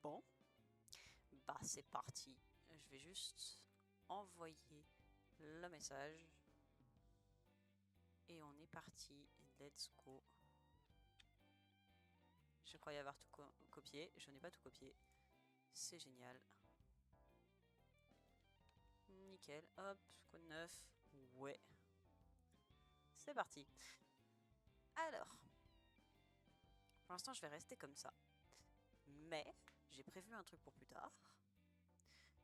Bon, bah c'est parti. Je vais juste envoyer le message. Et on est parti. Let's go. Je croyais avoir tout copié. Je n'ai pas tout copié. C'est génial. Nickel. Hop, code 9. Ouais. C'est parti. Alors, pour l'instant, je vais rester comme ça. Mais, j'ai prévu un truc pour plus tard.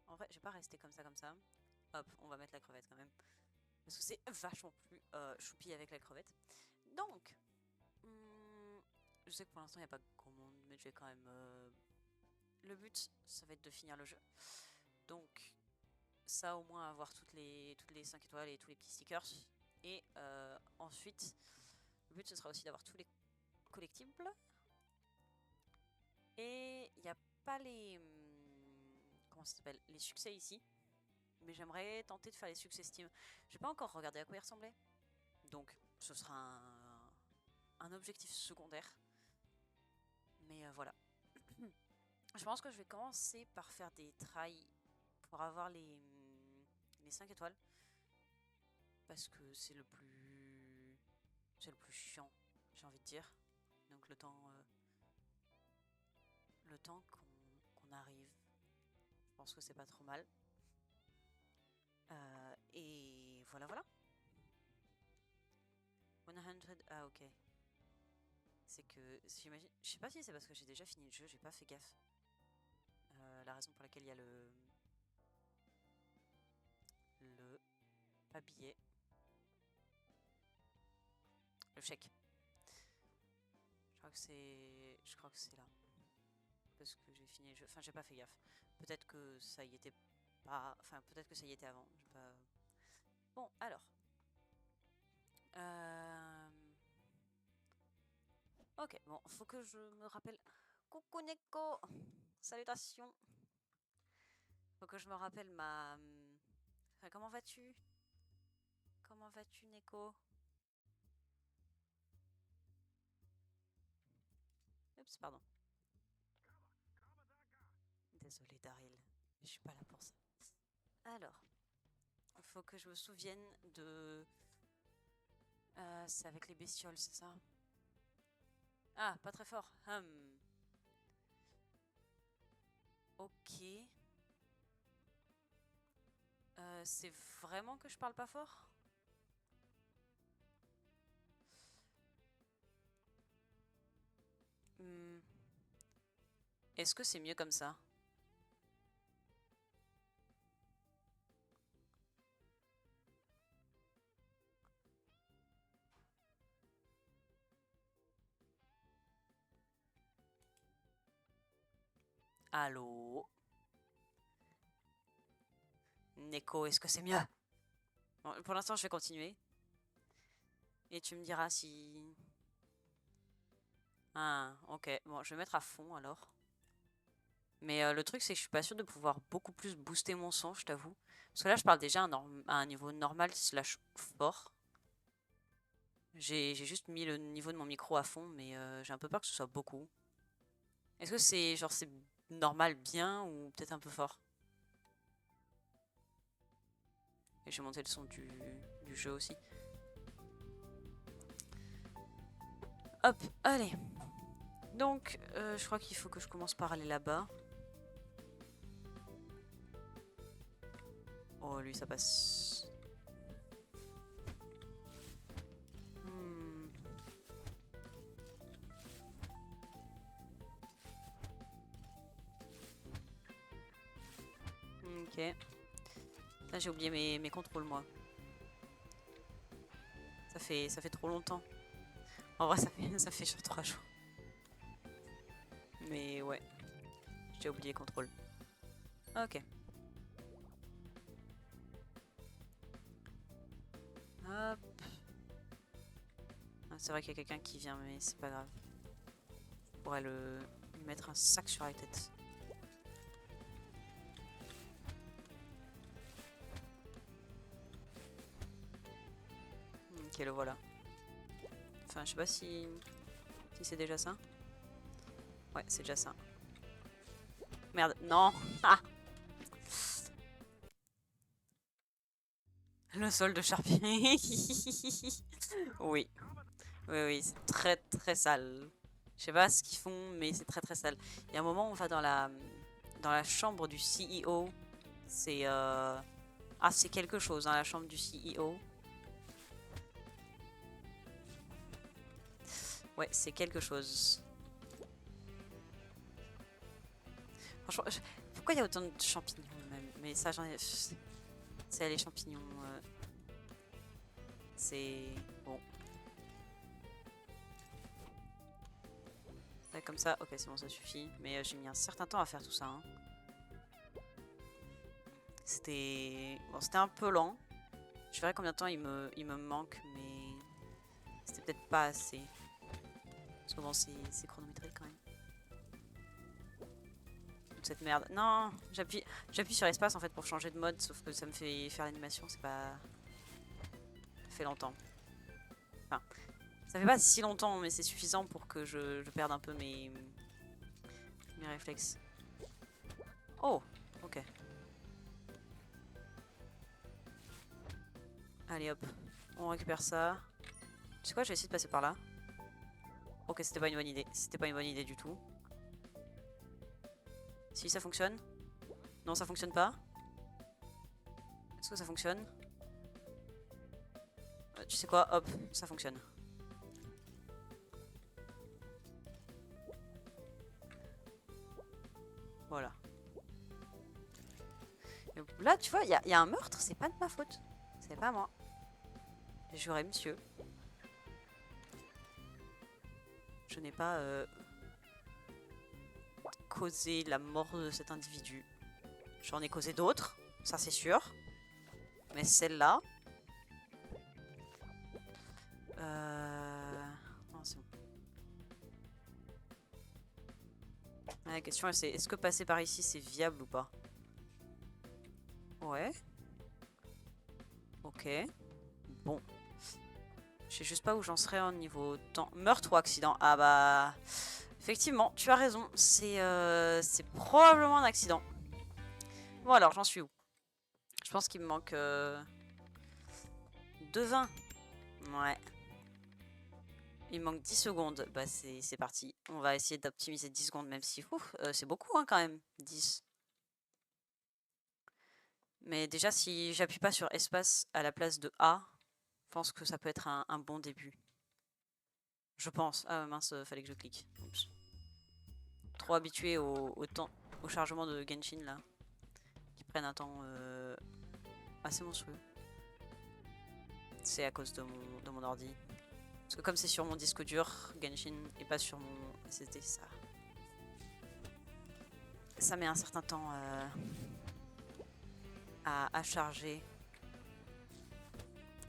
En vrai, je vais pas rester comme ça, comme ça. Hop, on va mettre la crevette quand même. Parce que c'est vachement plus choupi avec la crevette. Donc, je sais que pour l'instant, il n'y a pas grand monde, mais je vais quand même... Le but, ça va être de finir le jeu. Donc, ça au moins avoir toutes les 5 étoiles et tous les petits stickers. Et ensuite, le but, ce sera aussi d'avoir tous les collectibles. Et il n'y a pas les... comment ça s'appelle? Les succès ici. Mais j'aimerais tenter de faire les succès Steam. J'ai pas encore regardé à quoi ils ressemblaient. Donc, ce sera un objectif secondaire. Mais voilà. Je pense que je vais commencer par faire des tries pour avoir les 5 étoiles. Parce que c'est le plus chiant, j'ai envie de dire. Donc le temps qu'on arrive, je pense que c'est pas trop mal. Et voilà. 100, ah ok. C'est que, j'imagine, je sais pas si c'est parce que j'ai déjà fini le jeu, j'ai pas fait gaffe. La raison pour laquelle il y a le pas billet, le chèque. Je crois que c'est là. Parce que j'ai fini le jeu. Enfin, j'ai pas fait gaffe. Peut-être que ça y était pas. Enfin, peut-être que ça y était avant. J'ai pas... Bon, alors. Ok, bon, faut que je me rappelle. Coucou Neko! Salutations! Faut que je me rappelle ma. Enfin, comment vas-tu? Comment vas-tu, Neko? Oups, pardon. Désolé, Daryl. Je suis pas là pour ça. Alors, il faut que je me souvienne de... c'est avec les bestioles, c'est ça? Ah, pas très fort. Ok. C'est vraiment que je parle pas fort? Est-ce que c'est mieux comme ça? Allô? Neko, est-ce que c'est mieux? Bon, pour l'instant, je vais continuer. Et tu me diras si... Ah, ok. Bon, je vais mettre à fond alors. Mais le truc, c'est que je suis pas sûre de pouvoir beaucoup plus booster mon son, je t'avoue. Parce que là, je parle déjà à un niveau normal slash fort. J'ai juste mis le niveau de mon micro à fond, mais j'ai un peu peur que ce soit beaucoup. Est-ce que c'est genre c'est normal bien ou peut-être un peu fort? Et j'ai monté le son du jeu aussi. Hop, allez. Donc, je crois qu'il faut que je commence par aller là-bas. Oh, lui, ça passe. Ok. Là, j'ai oublié mes contrôles, moi. Ça fait trop longtemps. En vrai, ça fait sur 3 jours. Mais ouais, j'ai oublié contrôle. Ok. Hop. Ah, c'est vrai qu'il y a quelqu'un qui vient, mais c'est pas grave. Je pourrais lui mettre un sac sur la tête. Ok, le voilà. Enfin, je sais pas si c'est déjà ça. Ouais, c'est déjà ça. Merde, non. Ah. Le sol de charpie. Oui. Oui, oui, c'est très très sale. Je sais pas ce qu'ils font, mais c'est très très sale. Il y a un moment, on va dans la chambre du CEO. C'est Ah, c'est quelque chose, hein, la chambre du CEO. Ouais, c'est quelque chose. Franchement, pourquoi il y a autant de champignons même? Mais ça, j'en ai... C'est les champignons. C'est... Bon. Ouais, comme ça, ok, c'est bon, ça suffit. Mais j'ai mis un certain temps à faire tout ça. Hein. C'était... Bon, c'était un peu lent. Je verrai combien de temps il me manque, mais... C'était peut-être pas assez. Parce que bon, c'est chronométré quand même. Cette merde. Non, j'appuie sur espace en fait pour changer de mode, sauf que ça me fait faire l'animation, c'est pas... Ça fait longtemps. Enfin, ça fait pas si longtemps, mais c'est suffisant pour que je perde un peu mes réflexes. Oh, ok. Allez hop, on récupère ça. Tu sais quoi, je vais essayer de passer par là. Ok, c'était pas une bonne idée. C'était pas une bonne idée du tout. Si, ça fonctionne. Non, ça fonctionne pas. Est-ce que ça fonctionne? Tu sais quoi, hop, ça fonctionne. Voilà. Et là, tu vois, il y a un meurtre, c'est pas de ma faute. C'est pas moi. J'aurais monsieur. Je n'ai pas causé la mort de cet individu. J'en ai causé d'autres, ça c'est sûr. Mais celle-là... Non, c'est bon. La question c'est, est-ce que passer par ici c'est viable ou pas? Ouais. Ok. Bon. Je sais juste pas où j'en serais en niveau temps. Meurtre ou accident? Ah bah... Effectivement, tu as raison. C'est probablement un accident. Bon alors, j'en suis où? Je pense qu'il me manque 2 20. Ouais. Il me manque 10 secondes. Bah c'est parti. On va essayer d'optimiser 10 secondes, même si... c'est beaucoup hein, quand même. 10. Mais déjà, si j'appuie pas sur espace à la place de A, je pense que ça peut être un bon début. Je pense. Ah mince, fallait que je clique. Oups. Trop habitué au temps, au chargement de Genshin là. Qui prennent un temps assez monstrueux. C'est à cause de mon ordi. Parce que comme c'est sur mon disque dur, Genshin, et pas sur mon SSD, ça met un certain temps à charger.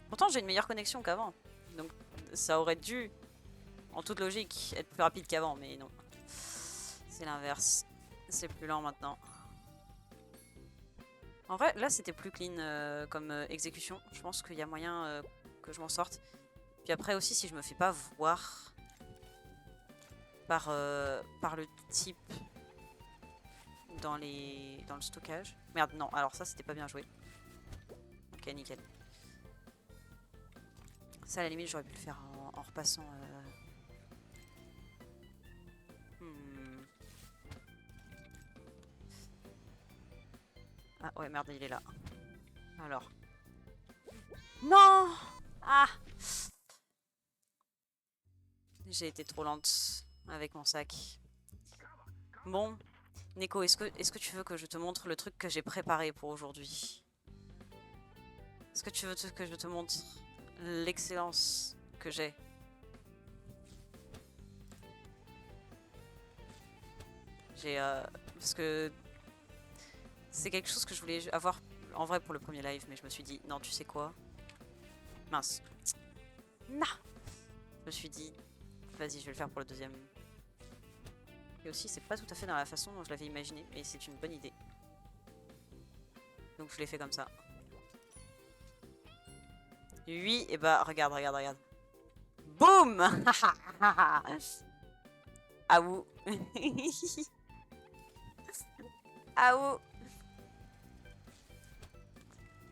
Pourtant j'ai une meilleure connexion qu'avant. Donc ça aurait dû, en toute logique, être plus rapide qu'avant, mais non. C'est l'inverse. C'est plus lent maintenant. En vrai, là c'était plus clean comme exécution. Je pense qu'il y a moyen que je m'en sorte. Puis après aussi, si je me fais pas voir par le type dans le stockage. Merde, non, alors ça c'était pas bien joué. Ok, nickel. Ça à la limite j'aurais pu le faire en repassant. Ah ouais, merde, il est là. Alors. Non! Ah! J'ai été trop lente avec mon sac. Bon, Neko, est-ce que tu veux que je te montre le truc que j'ai préparé pour aujourd'hui? Est-ce que tu veux que je te montre l'excellence que j'ai? Parce que c'est quelque chose que je voulais avoir en vrai pour le premier live, mais je me suis dit, non, tu sais quoi? Mince. Non! Je me suis dit, vas-y, je vais le faire pour le deuxième. Et aussi, c'est pas tout à fait dans la façon dont je l'avais imaginé, mais c'est une bonne idée. Donc je l'ai fait comme ça. Oui, et bah regarde, regarde, regarde. Boum! Ah vous. Ah oh.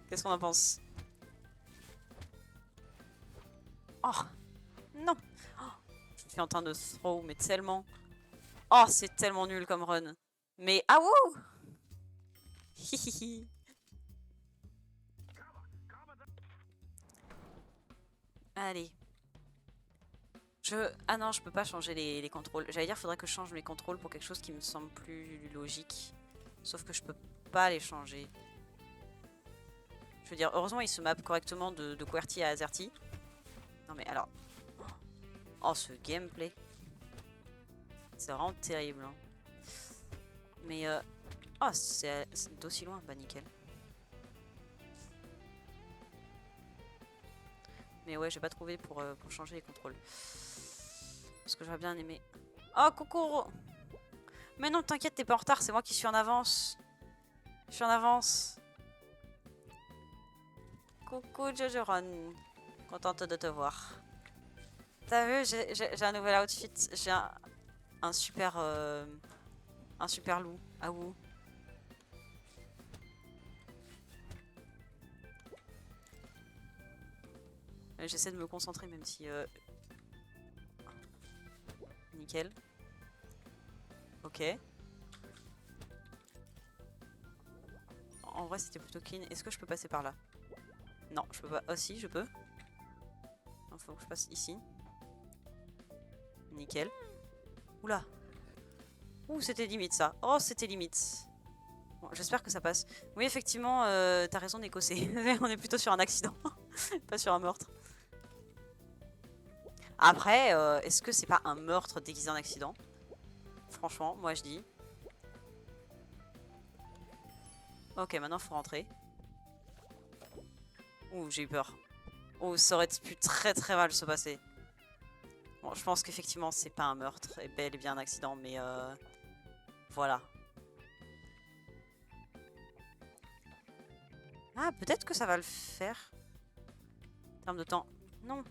Qu'est-ce qu'on en pense? Oh non. Oh, je suis en train de throw, mais tellement. Oh, c'est tellement nul comme run. Mais ah wouh. Hihihi. Allez. Ah non, je peux pas changer les contrôles. J'allais dire, faudrait que je change mes contrôles pour quelque chose qui me semble plus logique. Sauf que je peux pas les changer. Je veux dire, heureusement, il se map correctement de QWERTY à AZERTY. Non mais alors... Oh, ce gameplay. C'est vraiment terrible. Hein. Mais... Oh, c'est d'aussi loin. Bah, nickel. Mais ouais, j'ai pas trouvé pour changer les contrôles. Parce que j'aurais bien aimé... Oh, coucou! Mais non, t'inquiète, t'es pas en retard. C'est moi qui suis en avance. Je suis en avance. Coucou Jojoron, contente de te voir. T'as vu, j'ai un nouvel outfit, j'ai un super loup. Ah ouh. J'essaie de me concentrer même si... Nickel. Ok. En vrai c'était plutôt clean. Est-ce que je peux passer par là? Non, je peux pas. Oh si, je peux. Il faut que je passe ici. Nickel. Oula. Ouh, c'était limite ça. Oh, c'était limite. Bon, j'espère que ça passe. Oui, effectivement, t'as raison d'écosser. On est plutôt sur un accident, pas sur un meurtre. Après, est-ce que c'est pas un meurtre déguisé en accident? Franchement, moi je dis. Ok, maintenant faut rentrer. Ouh, j'ai eu peur. Oh, ça aurait pu très très mal se passer. Bon, je pense qu'effectivement c'est pas un meurtre, et bel et bien un accident, mais voilà. Ah, peut-être que ça va le faire. En termes de temps. Non.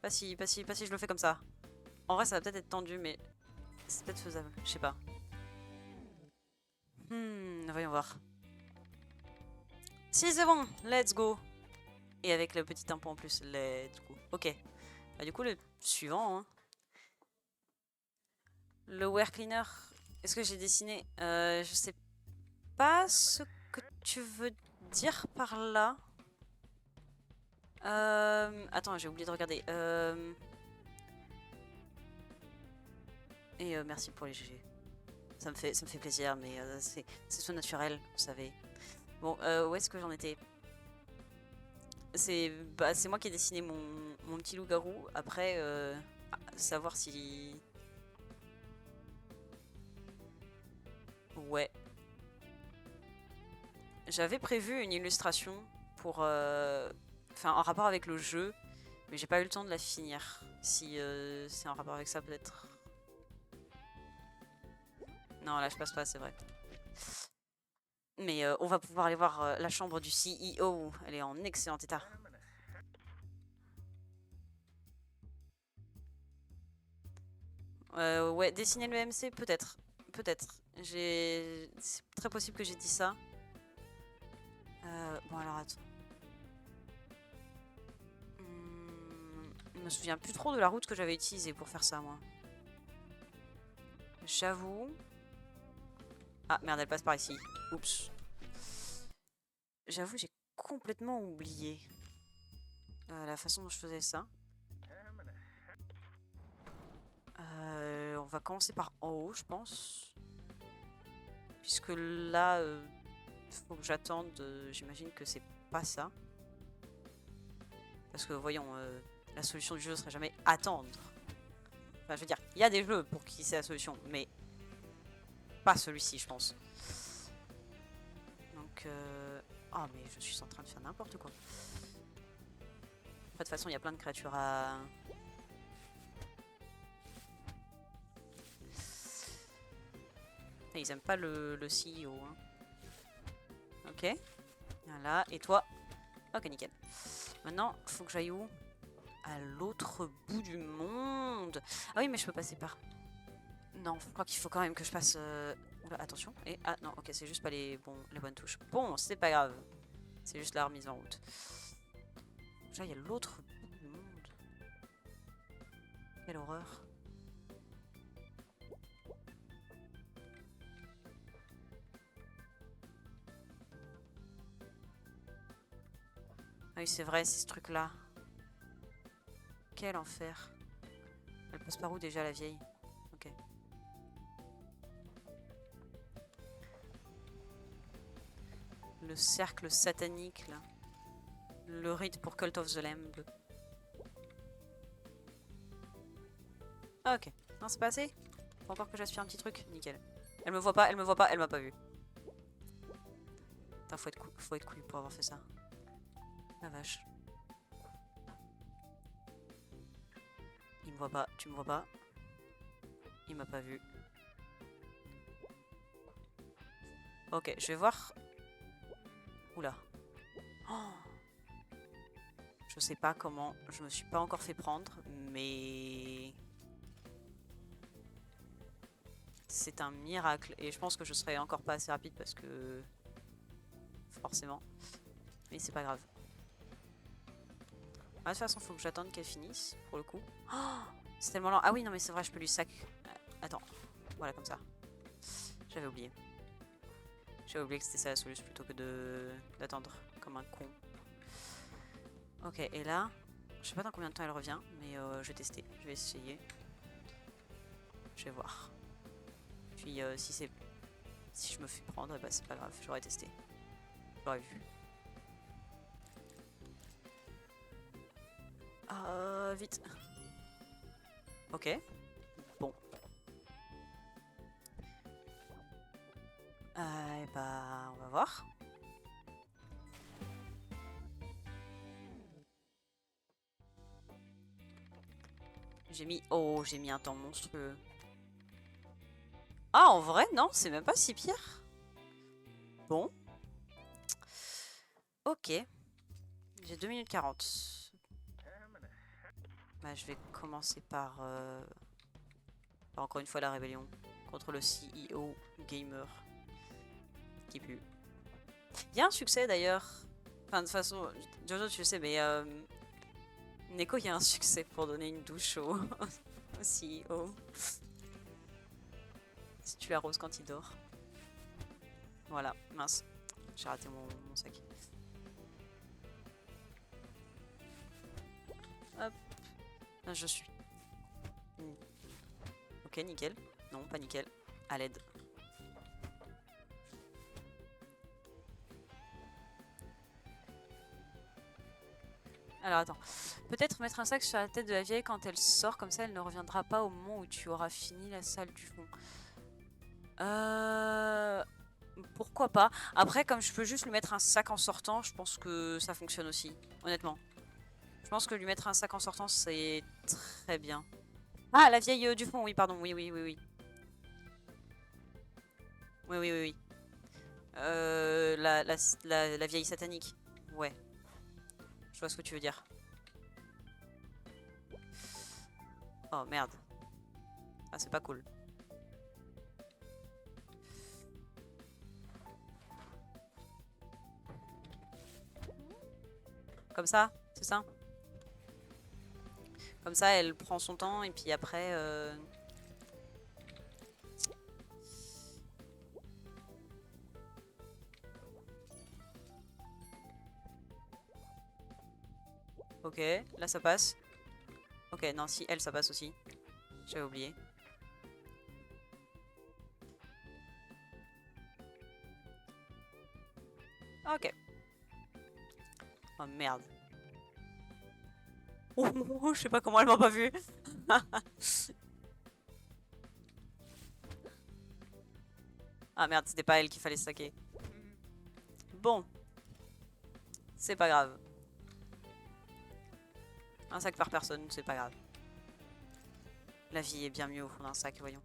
Pas si je le fais comme ça. En vrai, ça va peut-être être tendu, mais c'est peut-être faisable. Je sais pas. Voyons voir. Si, c'est bon. Let's go. Et avec le petit tampon en plus. Let's go. Ok. Bah, du coup, le suivant. Hein. Le wear cleaner. Est-ce que j'ai dessiné je sais pas ce que tu veux dire par là. Attends, j'ai oublié de regarder. Et merci pour les GG. Ça me fait plaisir, mais c'est tout naturel, vous savez. Bon, où est-ce que j'en étais? C'est moi qui ai dessiné mon petit loup-garou. Après, savoir si... Ouais. J'avais prévu une illustration pour... Enfin, en rapport avec le jeu, mais j'ai pas eu le temps de la finir. Si c'est en rapport avec ça, peut-être... Non, là, je passe pas, c'est vrai. Mais on va pouvoir aller voir la chambre du CEO. Elle est en excellent état. Ouais, dessiner le MC, peut-être. Peut-être. C'est très possible que j'ai dit ça. Bon, alors attends. Je me souviens plus trop de la route que j'avais utilisée pour faire ça, moi. J'avoue. Ah, merde, elle passe par ici. Oups. J'avoue, j'ai complètement oublié la façon dont je faisais ça. On va commencer par en haut, je pense. Puisque là, faut que j'attende. J'imagine que c'est pas ça. Parce que voyons, la solution du jeu serait jamais attendre. Enfin, je veux dire, il y a des jeux pour qui c'est la solution, mais pas celui-ci, je pense. Donc, oh, mais je suis en train de faire n'importe quoi. De toute façon, il y a plein de créatures à... Ils aiment pas le CEO. Hein. Ok. Voilà. Et toi? Ok, nickel. Maintenant, faut que j'aille où? À l'autre bout du monde. Ah oui, mais je peux passer par... Non, je crois qu'il faut quand même que je passe... Oula, attention. Et ah non, ok, c'est juste pas les bonnes touches. Bon, c'est pas grave. C'est juste la remise en route. Là, il y a l'autre bout du monde. Quelle horreur. Ah oui, c'est vrai, c'est ce truc-là. Quel enfer. Elle passe par où déjà, la vieille? Ok. Le cercle satanique, là. Le rite pour Cult of the Lamb. Ah, ok. Non, c'est pas assez? Faut encore que j'aspire un petit truc? Nickel. Elle me voit pas, elle me voit pas, elle m'a pas vu. Putain, faut être cool pour avoir fait ça. La vache. Il me voit pas, tu me vois pas. Il m'a pas vu. Ok, je vais voir. Oula. Oh, je sais pas comment. Je me suis pas encore fait prendre, mais c'est un miracle. Et je pense que je serai encore pas assez rapide parce que forcément. Mais c'est pas grave. Ah, de toute façon, faut que j'attende qu'elle finisse pour le coup. Oh, c'est tellement lent. Ah oui, non, mais c'est vrai, je peux lui sac. Attends, voilà, comme ça. J'avais oublié. J'avais oublié que c'était ça la solution plutôt que d'attendre comme un con. Ok, et là, je sais pas dans combien de temps elle revient, mais je vais tester. Je vais essayer. Je vais voir. Puis si je me fais prendre, bah c'est pas grave, j'aurais testé. J'aurais vu. Vite. Ok. Bon. Et bah, on va voir. J'ai mis un temps monstrueux. Ah, en vrai, non, c'est même pas si pire. Bon. Ok. J'ai 2 minutes 40. Bah, je vais commencer par encore une fois la rébellion contre le CEO gamer qui pue. Il y a un succès d'ailleurs. Enfin, de toute façon, Jojo, tu le sais, mais Neko, il y a un succès pour donner une douche au CEO. Si tu l'arroses quand il dort. Voilà, mince. J'ai raté mon sac. Hop. Là, je suis. Ok, nickel. Non, pas nickel. À l'aide. Alors attends. Peut-être mettre un sac sur la tête de la vieille quand elle sort, comme ça elle ne reviendra pas au moment où tu auras fini la salle du fond. Pourquoi pas. Après, comme je peux juste lui mettre un sac en sortant, je pense que ça fonctionne aussi, honnêtement. Je pense que lui mettre un sac en sortant, c'est très bien. Ah, la vieille du fond, oui, pardon, oui, oui, oui, oui. Oui, oui, oui, oui. La vieille satanique. Ouais. Je vois ce que tu veux dire. Oh, merde. Ah, c'est pas cool. Comme ça, c'est ça? Comme ça, elle prend son temps et puis après... Ok, là ça passe. Ok, non, si, elle, ça passe aussi. J'avais oublié. Ok. Oh merde. Oh, je sais pas comment elle m'a pas vu. Ah merde, c'était pas elle qu'il fallait saquer. Bon. C'est pas grave. Un sac par personne, c'est pas grave. La vie est bien mieux au fond d'un sac, voyons.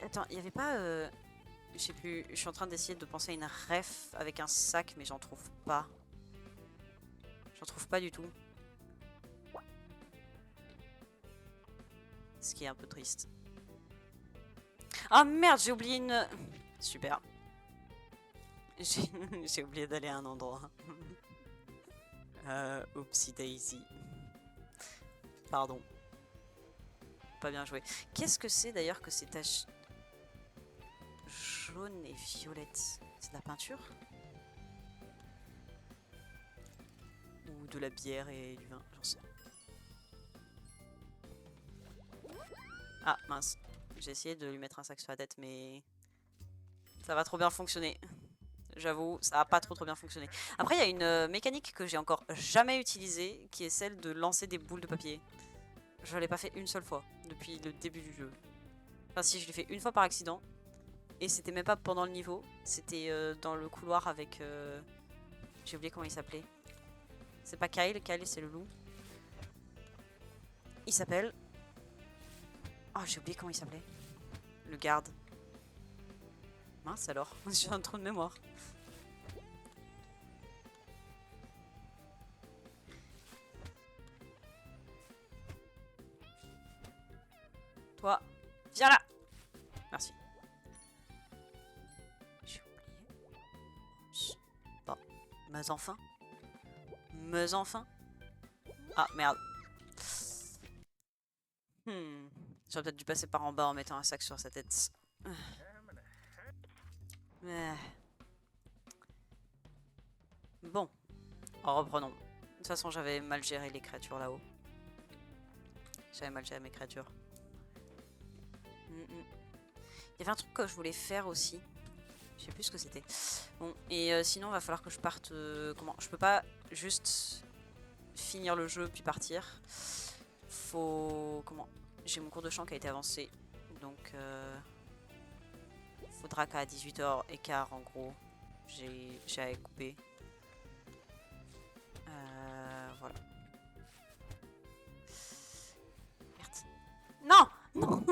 Attends, il y avait pas... Je sais plus, je suis en train d'essayer de penser à une ref avec un sac, mais j'en trouve pas. J'en trouve pas du tout. Ce qui est un peu triste. Ah merde, j'ai oublié une... Super. J'ai oublié d'aller à un endroit. Oopsie daisy. Pardon. Pas bien joué. Qu'est-ce que c'est d'ailleurs que ces taches jaunes et violettes? C'est de la peinture? Ou de la bière et du vin? J'en sais. Ah mince. J'ai essayé de lui mettre un sac sur la tête, mais ça va trop bien fonctionner. J'avoue, ça a pas trop bien fonctionné. Après, il y a une mécanique que j'ai encore jamais utilisée, qui est celle de lancer des boules de papier. Je l'ai pas fait une seule fois depuis le début du jeu. Enfin si, je l'ai fait une fois par accident. Et c'était même pas pendant le niveau. C'était dans le couloir avec... J'ai oublié comment il s'appelait. C'est pas Kyle, Kyle c'est le loup. Il s'appelle... Oh, j'ai oublié comment il s'appelait. Le garde. Mince alors, j'ai un trou de mémoire. Toi, viens là. Merci. J'ai oublié. Bon, mais enfin. Mais enfin. Ah, merde. J'aurais peut-être dû passer par en bas en mettant un sac sur sa tête. Bon, reprenons. De toute façon, j'avais mal géré les créatures là-haut. J'avais mal géré mes créatures. Il y avait un truc que je voulais faire aussi. Je sais plus ce que c'était. Bon, et sinon, il va falloir que je parte... comment? Je peux pas juste finir le jeu puis partir. Faut... Comment? J'ai mon cours de chant qui a été avancé. Donc, faudra qu'à 18h15, en gros, j'ai à couper. Voilà. Merde. Non! Non!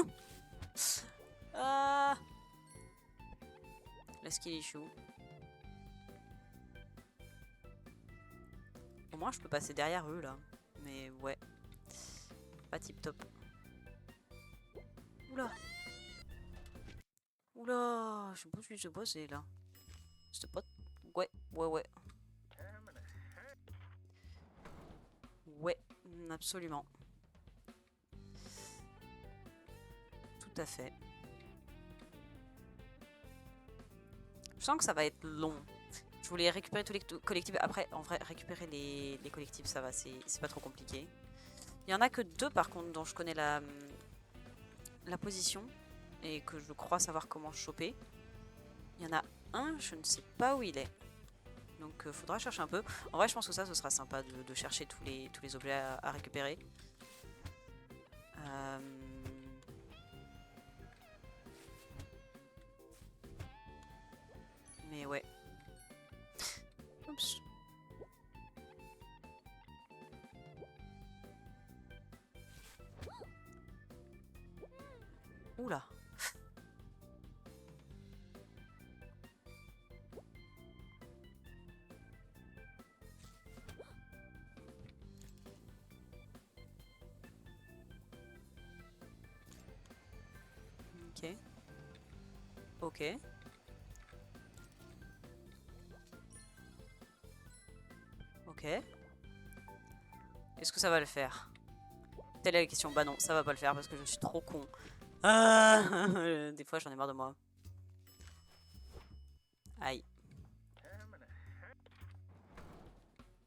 Laisse qu'il échoue. Au moins, je peux passer derrière eux, là. Mais ouais. Pas tip top. Oula! Oula! Je me suis bossé, là. C'était pas... Ouais, ouais, ouais. Ouais, absolument. Tout à fait. Je sens que ça va être long. Je voulais récupérer tous les collectifs. Après, en vrai, récupérer les collectifs, ça va, c'est pas trop compliqué. Il y en a que 2 par contre dont je connais la position et que je crois savoir comment choper. Il y en a un, je ne sais pas où il est. Donc faudra chercher un peu. En vrai, je pense que ça, ce sera sympa de chercher tous les objets à récupérer. Mais ouais. Oups. Oula. Ok. Ok. Ok. Est-ce que ça va le faire? Telle est la question. Bah non, ça va pas le faire parce que je suis trop con. Des fois, j'en ai marre de moi. Aïe.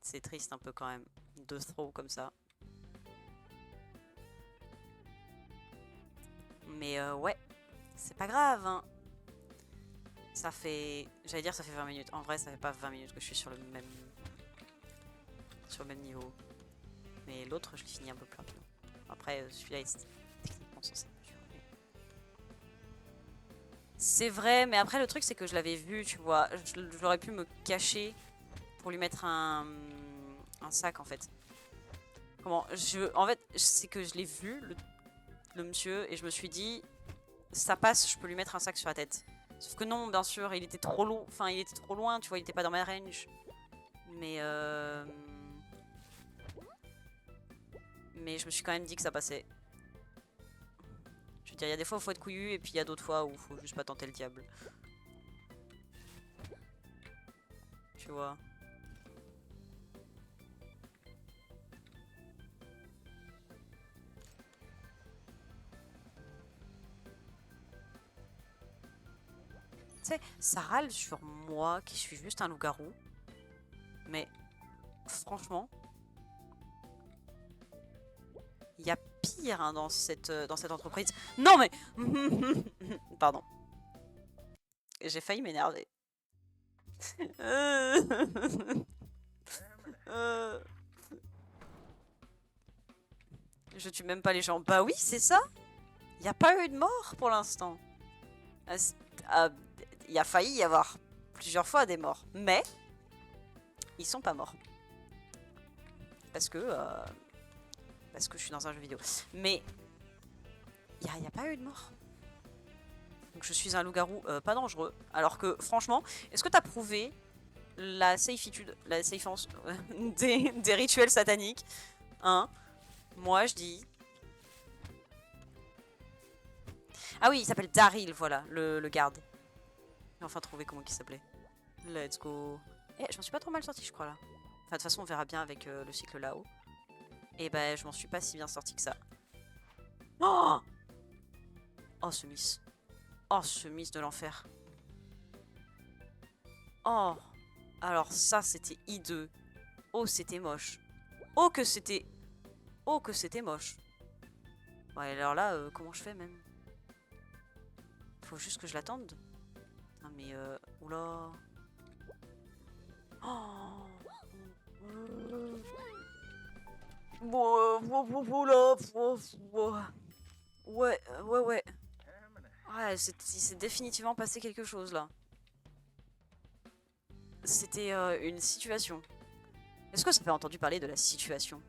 C'est triste un peu quand même. 2 throws comme ça. Mais ouais. C'est pas grave, hein. Ça fait... J'allais dire ça fait 20 minutes. En vrai, ça fait pas 20 minutes que je suis sur le même... niveau. Mais l'autre, je l'ai fini un peu plus rapidement. Après, celui-là, est techniquement censé être plus dur. C'est vrai, mais après, le truc, c'est que je l'avais vu, tu vois. J'aurais pu me cacher pour lui mettre un sac, en fait. Comment en fait, c'est que je l'ai vu, le monsieur, et je me suis dit, ça passe, je peux lui mettre un sac sur la tête. Sauf que non, bien sûr, il était trop long. Enfin, il était trop loin, tu vois, il était pas dans ma range. Mais je me suis quand même dit que ça passait. dire, il y a des fois où il faut être couillu et puis il y a d'autres fois où il faut juste pas tenter le diable. Tu vois. Tu sais, ça râle sur moi qui suis juste un loup-garou. Mais franchement, il y a pire hein, dans cette entreprise. Non mais pardon. J'ai failli m'énerver. Je tue même pas les gens. Bah oui, c'est ça. Il n'y a pas eu de mort pour l'instant. Il y a failli y avoir plusieurs fois des morts. Mais ils sont pas morts. Parce que je suis dans un jeu vidéo. Mais il n'y a pas eu de mort. Donc je suis un loup-garou pas dangereux. Alors que franchement, est-ce que t'as prouvé la safitude, la safence des rituels sataniques hein? Moi je dis... Ah oui, il s'appelle Daryl, voilà, le garde. J'ai enfin trouvé comment il s'appelait. Let's go. Eh, je m'en suis pas trop mal sorti je crois là. Enfin de toute façon on verra bien avec le cycle là-haut. Et ben je m'en suis pas si bien sorti que ça. Oh, oh ce miss. Oh ce miss de l'enfer. Oh. Alors ça c'était hideux. Oh c'était moche. Oh que c'était... Oh que c'était moche. Ouais alors là comment je fais même? Faut juste que je l'attende. Ah mais oula. Oh. Ouais, ouais, ouais. Ouais, il s'est définitivement passé quelque chose là. C'était une situation. Est-ce que ça fait entendu parler de la situation?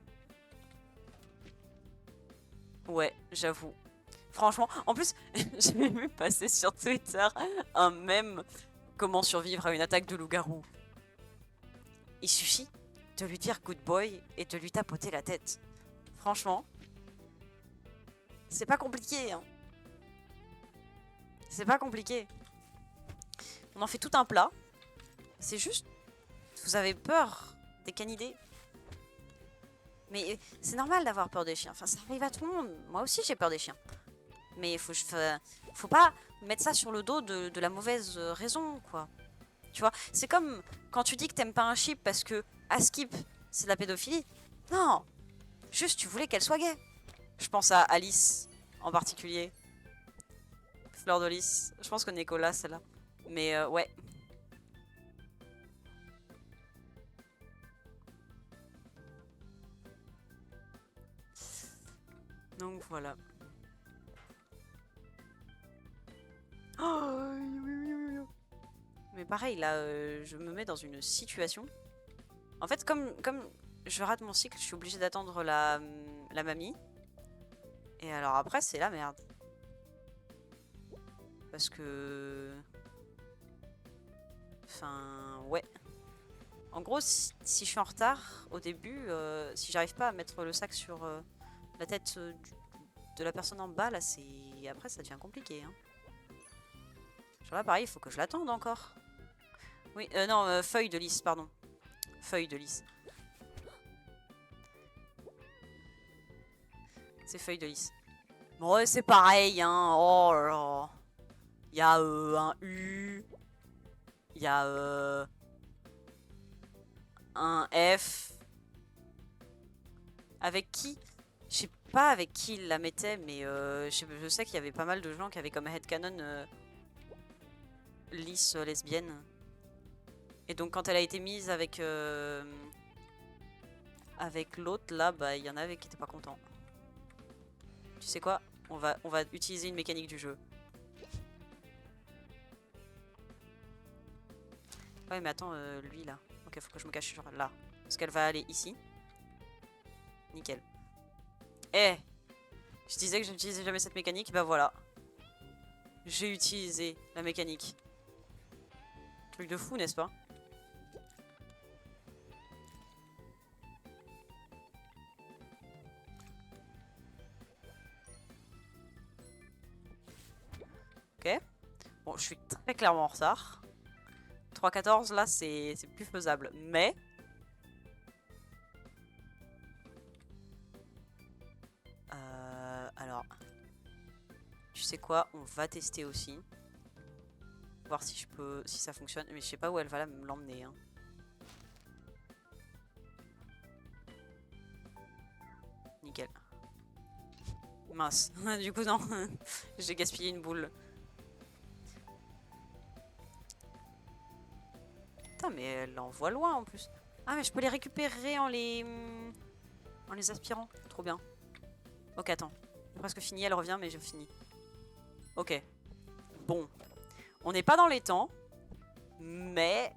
Ouais, j'avoue. Franchement, en plus, j'ai vu passer sur Twitter un mème comment survivre à une attaque de loup-garou. Il suffit de lui dire good boy et de lui tapoter la tête. Franchement, c'est pas compliqué. Hein. C'est pas compliqué. On en fait tout un plat. C'est juste, vous avez peur des canidés. Mais c'est normal d'avoir peur des chiens. Enfin, ça arrive à tout le monde. Moi aussi, j'ai peur des chiens. Mais faut pas mettre ça sur le dos de la mauvaise raison, quoi. Tu vois, c'est comme quand tu dis que t'aimes pas un chip parce que à skip, c'est de la pédophilie. Non, juste tu voulais qu'elle soit gay. Je pense à Alice en particulier. Fleur de Lys. Je pense que Nicolas, celle-là. Mais ouais. Donc voilà. Oh, mais pareil, là, je me mets dans une situation. En fait, comme je rate mon cycle, je suis obligée d'attendre la mamie. Et alors après, c'est la merde. Parce que... Enfin, ouais. En gros, si je suis en retard au début, si j'arrive pas à mettre le sac sur la tête de la personne en bas, là, c'est... Après, ça devient compliqué. Hein. Genre là, pareil, il faut que je l'attende encore. Oui, non, feuille de lys, pardon. Feuille de lys. C'est feuille de lys. Bon, ouais, c'est pareil, hein. Oh là là. Il y a un U. Il y a un F. Avec qui? Je sais pas avec qui il la mettait, mais je sais qu'il y avait pas mal de gens qui avaient comme headcanon lys lesbienne. Et donc quand elle a été mise avec l'autre là, bah il y en avait qui étaient pas contents. Tu sais quoi? On va utiliser une mécanique du jeu. Ouais mais attends, lui là. Ok, faut que je me cache genre là. Parce qu'elle va aller ici. Nickel. Eh, je disais que je n'utilisais jamais cette mécanique, bah voilà. J'ai utilisé la mécanique. Truc de fou, n'est-ce pas? Bon, je suis très clairement en retard. 3,14 là, c'est plus faisable. Mais... alors... Tu sais quoi? On va tester aussi. Voir si je peux... si ça fonctionne. Mais je sais pas où elle va l'emmener. Hein. Nickel. Mince. Du coup, non. J'ai gaspillé une boule. Putain, mais elle l'envoie loin en plus. Ah, mais je peux les récupérer en les aspirant. Trop bien. Ok, attends. J'ai presque fini, elle revient, mais je finis. Ok. Bon. On n'est pas dans les temps. Mais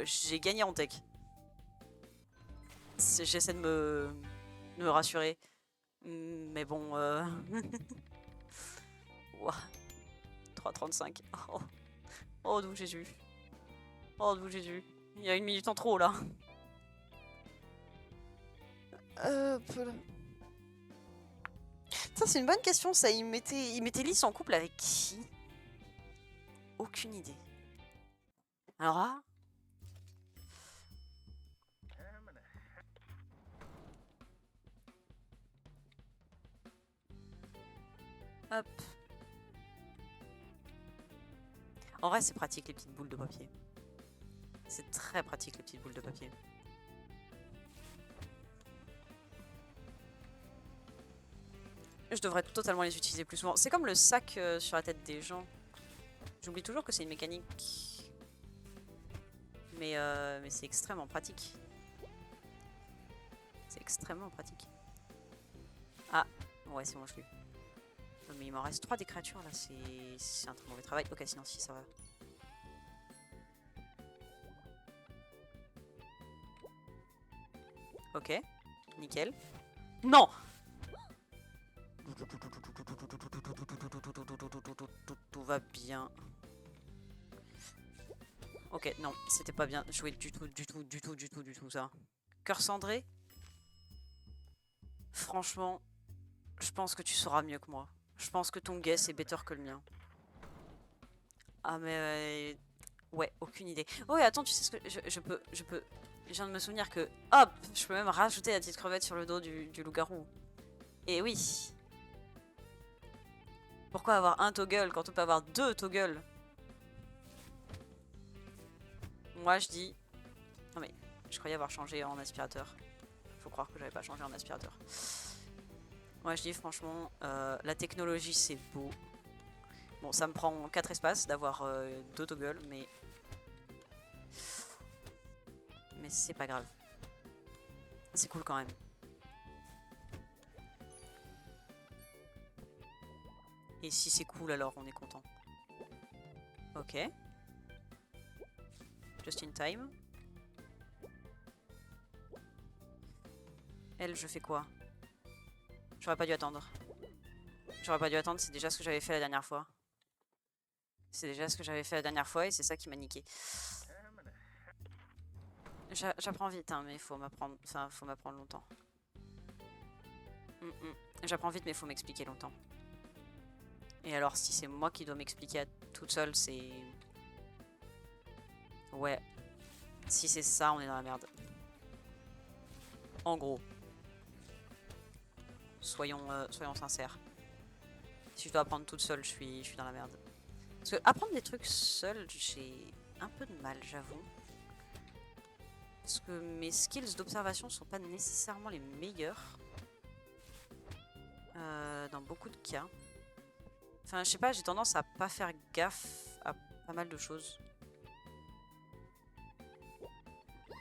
j'ai gagné en tech. J'essaie de me rassurer. Mais bon... Ouah. 3,35. Oh, oh d'où Jésus. Oh d'où Jésus. Il y a 1 minute en trop là. Ça c'est une bonne question ça. Il mettait Lys en couple avec qui? Aucune idée. Alors là... Hop. En vrai c'est pratique les petites boules de papier. C'est très pratique les petites boules de papier. Je devrais totalement les utiliser plus souvent. C'est comme le sac sur la tête des gens. J'oublie toujours que c'est une mécanique. Mais c'est extrêmement pratique. C'est extrêmement pratique. Ah, ouais, c'est bon, je l'ai. Mais il m'en reste 3 des créatures là, c'est un très mauvais travail. Ok, sinon, si ça va. Ok, nickel. Non! Tout va bien. Ok, non, c'était pas bien joué du tout ça. Cœur cendré? Franchement, je pense que tu sauras mieux que moi. Je pense que ton guess est better que le mien. Ah mais... ouais, aucune idée. Oh et attends, tu sais ce que... Je peux... Je viens de me souvenir que... Hop! Je peux même rajouter la petite crevette sur le dos du loup-garou. Et oui! Pourquoi avoir un toggle quand on peut avoir 2 toggles? Moi je dis... Non mais, je croyais avoir changé en aspirateur. Faut croire que j'avais pas changé en aspirateur. Moi je dis franchement, la technologie c'est beau. Bon, ça me prend 4 espaces d'avoir 2 toggles, mais... Mais c'est pas grave. C'est cool quand même. Et si c'est cool alors on est content. Ok. Just in time. Elle, je fais quoi? J'aurais pas dû attendre. J'aurais pas dû attendre, c'est déjà ce que j'avais fait la dernière fois. C'est déjà ce que j'avais fait la dernière fois et c'est ça qui m'a niqué. J'apprends vite, hein, mais il faut m'apprendre. Enfin, faut m'apprendre longtemps. J'apprends vite, mais il faut m'expliquer longtemps. Et alors, si c'est moi qui dois m'expliquer toute seule, c'est... Ouais. Si c'est ça, on est dans la merde. En gros. Soyons sincères. Si je dois apprendre toute seule, je suis dans la merde. Parce que apprendre des trucs seul, j'ai un peu de mal, j'avoue. Parce que mes skills d'observation sont pas nécessairement les meilleurs. Dans beaucoup de cas. Enfin, je sais pas, j'ai tendance à pas faire gaffe à pas mal de choses.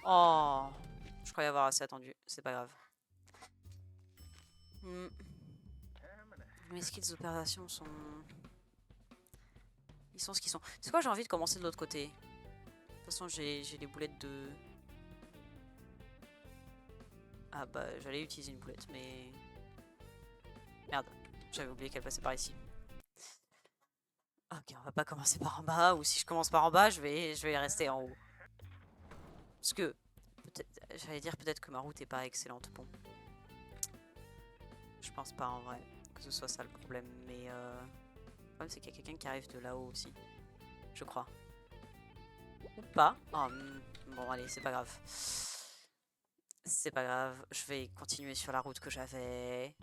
Oh, je croyais avoir assez attendu, c'est pas grave. Mes skills d'opération sont... Ils sont ce qu'ils sont. C'est quoi, j'ai envie de commencer de l'autre côté. De toute façon, j'ai les boulettes de... Ah bah, j'allais utiliser une boulette, mais... Merde, j'avais oublié qu'elle passait par ici. Ok, on va pas commencer par en bas, ou si je commence par en bas, je vais rester en haut. Parce que... J'allais dire peut-être que ma route est pas excellente. Bon. Je pense pas en vrai que ce soit ça le problème, mais... Le problème c'est qu'il y a quelqu'un qui arrive de là-haut aussi. Je crois. Ou pas. Oh, bon, allez, c'est pas grave. C'est pas grave. Je vais continuer sur la route que j'avais.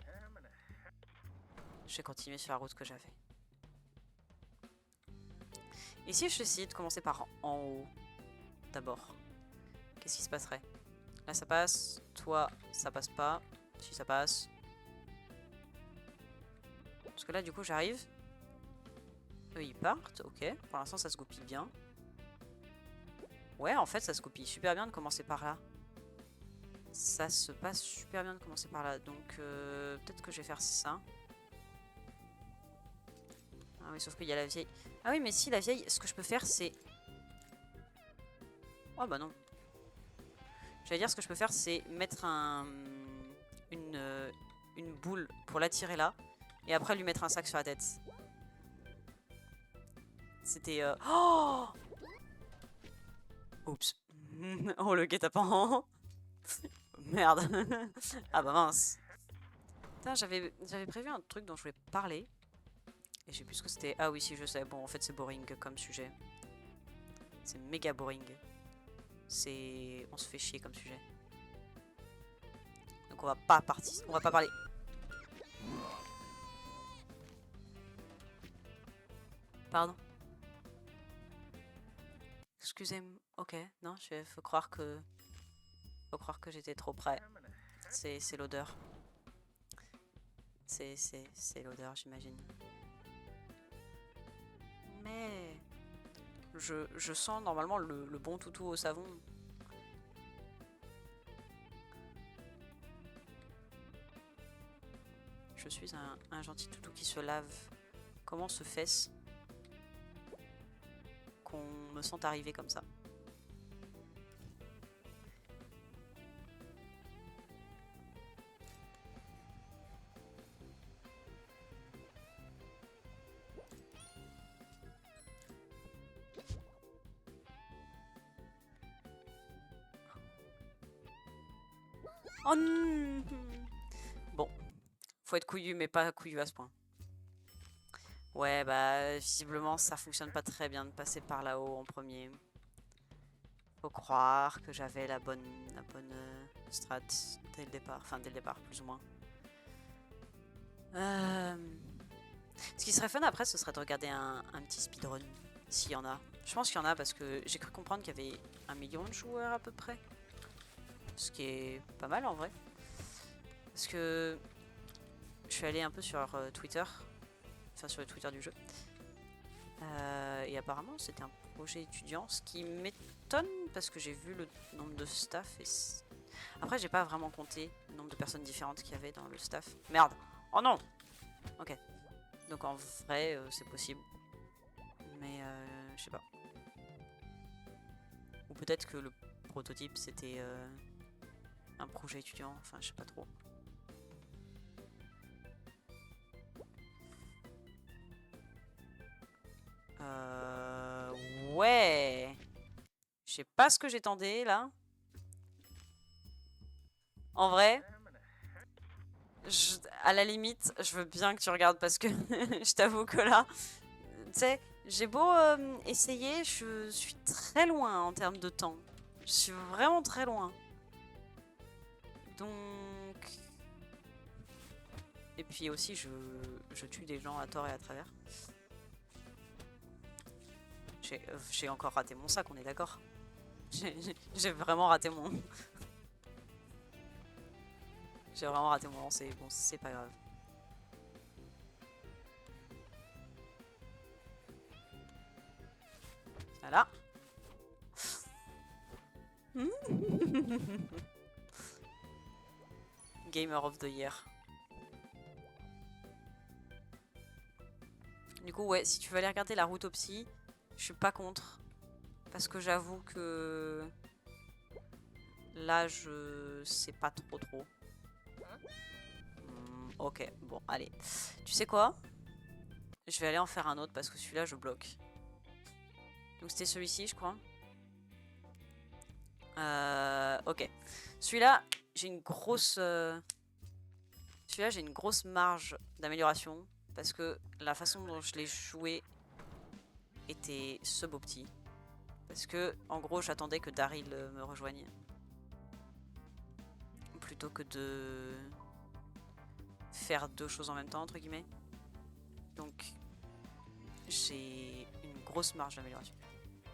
Je vais continuer sur la route que j'avais. Et si je décide de commencer par en haut, d'abord, qu'est-ce qui se passerait? Là, ça passe. Toi, ça passe pas. Si ça passe. Parce que là, du coup, j'arrive. Eux, ils partent. Ok. Pour l'instant, ça se goupille bien. Ouais, en fait, ça se goupille super bien de commencer par là. Ça se passe super bien de commencer par là. Donc, peut-être que je vais faire ça. Ah oui, sauf qu'il y a la vieille. Ah oui, mais si, la vieille, ce que je peux faire, c'est... Oh bah non. J'allais dire, ce que je peux faire, c'est mettre une boule pour l'attirer là. Et après, lui mettre un sac sur la tête. C'était... Oh, oups. Oh, le guet-apens. Merde. Ah bah mince. Putain, j'avais prévu un truc dont je voulais parler. Et je sais plus ce que c'était. Ah oui, si, je sais. Bon, en fait, c'est boring comme sujet. C'est méga boring. C'est... On se fait chier comme sujet. Donc on va pas partir. On va pas parler. Pardon. Excusez-moi. Ok, non, faut croire que... Faut croire que j'étais trop près. C'est l'odeur. C'est l'odeur, j'imagine. Mais... Je sens normalement le bon toutou au savon. Je suis un gentil toutou qui se lave. Comment se fait-ce qu'on me sente arriver comme ça? Oh non. Bon, faut être couillu, mais pas couillu à ce point. Ouais, bah, visiblement, ça fonctionne pas très bien de passer par là-haut en premier. Faut croire que j'avais la bonne strat dès le départ. Enfin, dès le départ, plus ou moins. Ce qui serait fun après, ce serait de regarder un petit speedrun, s'il y en a. Je pense qu'il y en a parce que j'ai cru comprendre qu'il y avait 1 million de joueurs à peu près. Ce qui est pas mal en vrai. Parce que je suis allée un peu sur Twitter, enfin sur le Twitter du jeu. Et apparemment c'était un projet étudiant, ce qui m'étonne parce que j'ai vu le nombre de staff. Et après j'ai pas vraiment compté le nombre de personnes différentes qu'il y avait dans le staff. Merde. Oh non. Ok. Donc en vrai c'est possible. Mais je sais pas. Ou peut-être que le prototype c'était un projet étudiant, enfin je sais pas trop. Ouais. Je sais pas ce que j'attendais là. En vrai, à la limite, je veux bien que tu regardes parce que je t'avoue que là, tu sais, j'ai beau essayer, je suis très loin en termes de temps. Je suis vraiment très loin. Donc... Et puis aussi, je tue des gens à tort et à travers. J'ai encore raté mon sac, on est d'accord? J'ai vraiment raté mon... J'ai vraiment raté mon lancer. Bon, c'est pas grave. Voilà. Gamer of the Year. Du coup, ouais, si tu veux aller regarder la route au psy, je suis pas contre. Parce que j'avoue que... Là, je sais pas trop. Ok, bon, allez. Tu sais quoi? Je vais aller en faire un autre parce que celui-là, je bloque. Donc c'était celui-ci, je crois. Ok. Celui-là, j'ai une grosse... Celui-là, j'ai une grosse marge d'amélioration. Parce que la façon dont je l'ai joué... était ce beau petit. Parce que, en gros, j'attendais que Daryl me rejoigne. Plutôt que de faire deux choses en même temps, entre guillemets. Donc, j'ai une grosse marge d'amélioration.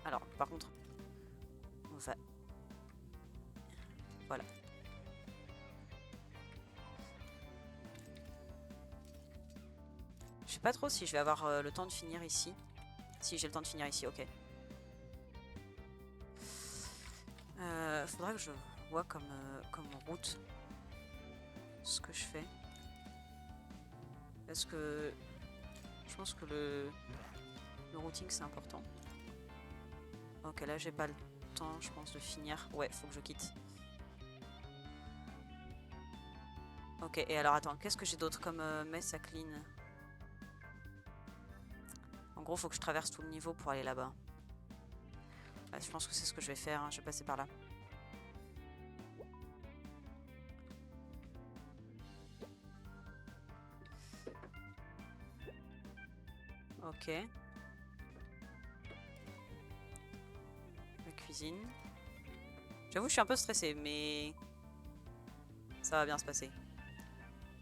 Alors, par contre, on va... Voilà. Je sais pas trop si je vais avoir le temps de finir ici. Si j'ai le temps de finir ici, ok. Faudra que je vois comme route ce que je fais. Parce que je pense que le routing c'est important. Ok, là j'ai pas le temps, je pense, de finir. Ouais, faut que je quitte. Ok, et alors attends, qu'est-ce que j'ai d'autre comme mess à clean? En gros, faut que je traverse tout le niveau pour aller là-bas. Ouais, je pense que c'est ce que je vais faire, hein. Je vais passer par là. Ok. La cuisine. J'avoue, je suis un peu stressée, mais ça va bien se passer.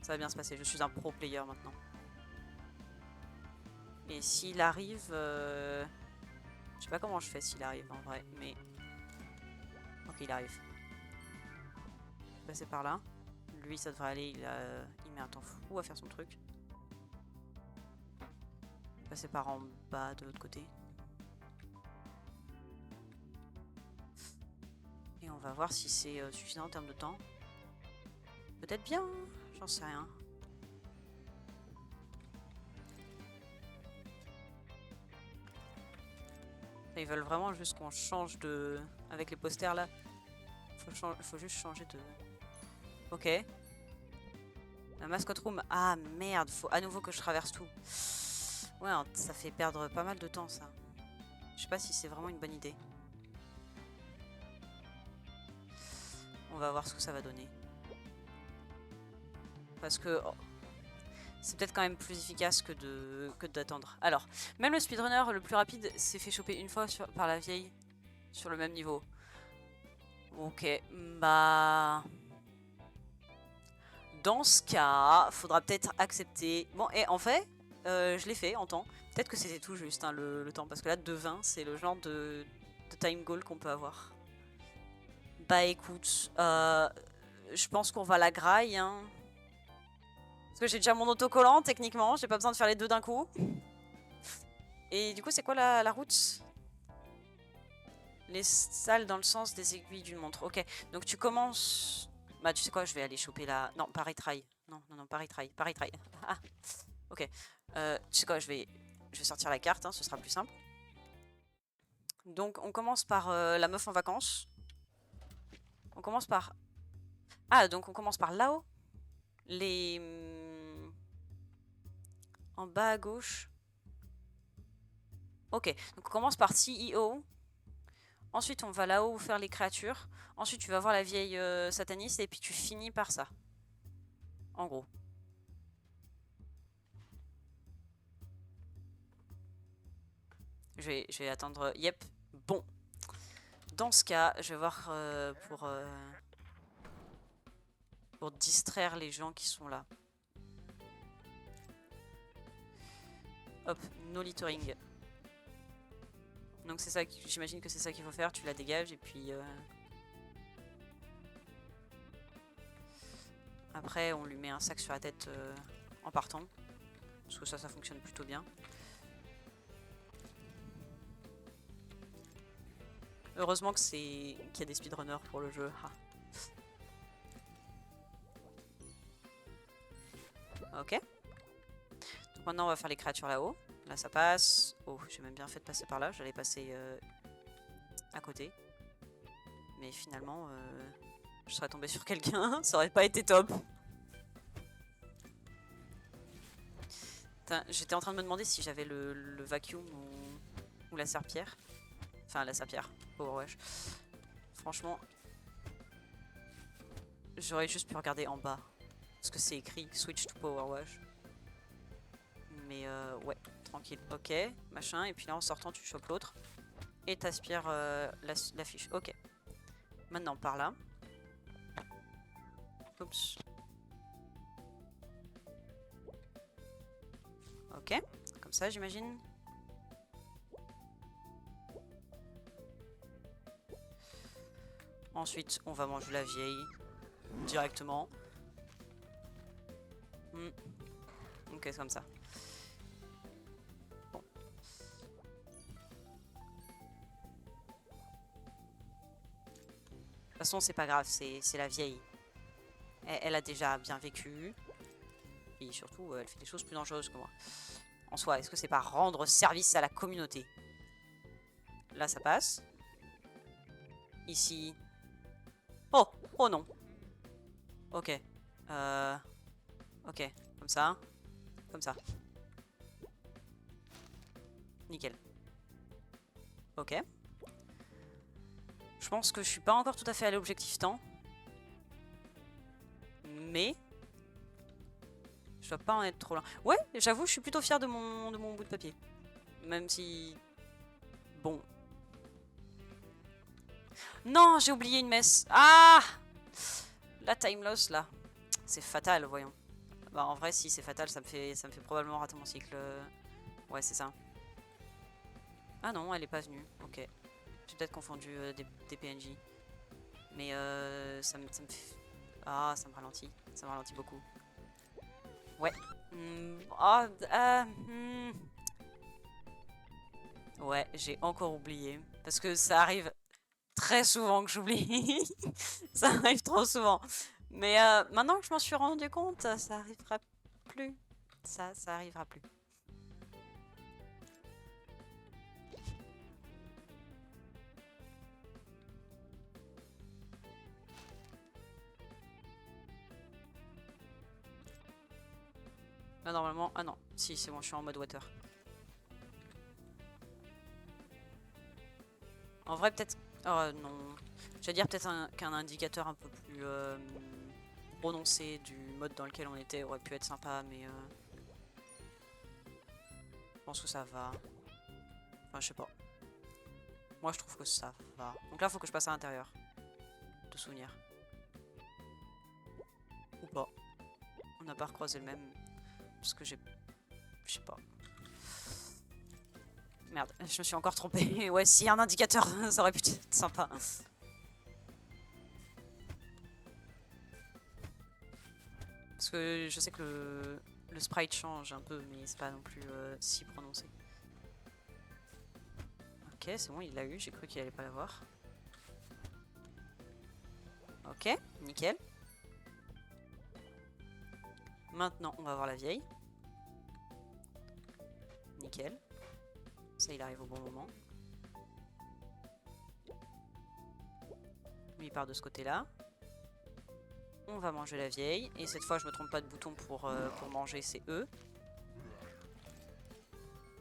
Ça va bien se passer, je suis un pro player maintenant. Et s'il arrive... Je sais pas comment je fais s'il arrive en vrai, mais... Ok, il arrive. Passer par là. Lui, ça devrait aller, il met un temps fou à faire son truc. Passer par en bas de l'autre côté. Et on va voir si c'est suffisant en termes de temps. Peut-être bien, j'en sais rien. Ils veulent vraiment juste qu'on change de... Avec les posters là. Faut juste changer de... Ok. La mascot room. Ah merde, faut à nouveau que je traverse tout. Ouais, ça fait perdre pas mal de temps ça. Je sais pas si c'est vraiment une bonne idée. On va voir ce que ça va donner. Parce que... Oh, c'est peut-être quand même plus efficace que d'attendre. Alors, même le speedrunner le plus rapide s'est fait choper une fois par la vieille sur le même niveau. Ok, bah... Dans ce cas, faudra peut-être accepter... Bon, et en fait, je l'ai fait en temps. Peut-être que c'était tout juste hein, le temps, parce que là, 2,20, c'est le genre de time goal qu'on peut avoir. Bah écoute, je pense qu'on va la graille, hein. Parce que j'ai déjà mon autocollant, techniquement, j'ai pas besoin de faire les deux d'un coup. Et du coup, c'est quoi la route? Les salles dans le sens des aiguilles d'une montre. Ok, donc tu commences... Bah tu sais quoi, je vais aller choper la... Non, pas retry. Non, pas retry, pas retry. Ah, ok. Tu sais quoi, je vais sortir la carte, hein, ce sera plus simple. Donc on commence par la meuf en vacances. On commence par... Ah, donc on commence par là-haut. Les... En bas à gauche. Ok, donc on commence par CEO. Ensuite, on va là-haut faire les créatures. Ensuite, tu vas voir la vieille sataniste et puis tu finis par ça. En gros. Je vais attendre. Yep. Bon. Dans ce cas, je vais voir pour distraire les gens qui sont là. Hop, no littering. Donc c'est ça, j'imagine que c'est ça qu'il faut faire. Tu la dégages et puis... Après, on lui met un sac sur la tête en partant. Parce que ça fonctionne plutôt bien. Heureusement que qu'il y a des speedrunners pour le jeu. Ah. Ok. Donc maintenant, on va faire les créatures là-haut. Là, ça passe. Oh, j'ai même bien fait de passer par là. J'allais passer à côté. Mais finalement, je serais tombée sur quelqu'un. Ça aurait pas été top. J'étais en train de me demander si j'avais le vacuum ou la serpillère. Enfin, la serpillère. Power Wash. Franchement, j'aurais juste pu regarder en bas. Parce que c'est écrit Switch to Power Wash. Mais ouais, Tranquille, ok, machin. Et puis là, en sortant, tu chopes l'autre. Et t'aspires la fiche. Ok. Maintenant, par là. Oups. Ok, comme ça, j'imagine. Ensuite, on va manger la vieille. Directement. Ok, c'est comme ça. Bon. De toute façon, c'est pas grave, c'est la vieille. Elle a déjà bien vécu. Et surtout, elle fait des choses plus dangereuses que moi. En soi, est-ce que c'est pas rendre service à la communauté? Là, ça passe. Ici. Oh! Oh non! Ok. Ok. Comme ça. Comme ça. Nickel. Ok. Je pense que je suis pas encore tout à fait à l'objectif temps. Mais... je dois pas en être trop loin. Ouais, j'avoue, je suis plutôt fière de mon bout de papier. Même si... bon. Non, j'ai oublié une messe. Ah! La time loss, là. C'est fatal, voyons. Bah, en vrai, si c'est fatal, ça me fait probablement rater mon cycle. Ouais, c'est ça. Ah non, elle est pas venue. Ok. J'ai peut-être confondu des PNJ. Mais ça me fait... ah, ça me ralentit. Ça me ralentit beaucoup. Ouais. Ouais, j'ai encore oublié. Parce que ça arrive très souvent que j'oublie. Ça arrive trop souvent. Mais maintenant que je m'en suis rendu compte, ça arrivera plus. Ça arrivera plus. Là, normalement... ah non, si, c'est bon, je suis en mode water. En vrai, peut-être... oh non. J'allais dire peut-être qu'un indicateur un peu plus prononcé du mode dans lequel on était aurait pu être sympa, mais... je pense que ça va. Enfin, je sais pas. Moi, je trouve que ça va. Donc là, il faut que je passe à l'intérieur. De souvenir. Ou pas. On n'a pas recroisé le même. Parce que j'ai... je sais pas. Merde, je me suis encore trompée. Ouais, s'il y a un indicateur, ça aurait pu être sympa. Parce que je sais que le sprite change un peu, mais c'est pas non plus si prononcé. Ok, c'est bon, il l'a eu. J'ai cru qu'il allait pas l'avoir. Ok, nickel. Maintenant, on va voir la vieille. Nickel. Ça, il arrive au bon moment. Lui, il part de ce côté-là. On va manger la vieille. Et cette fois, je me trompe pas de bouton pour manger, c'est eux.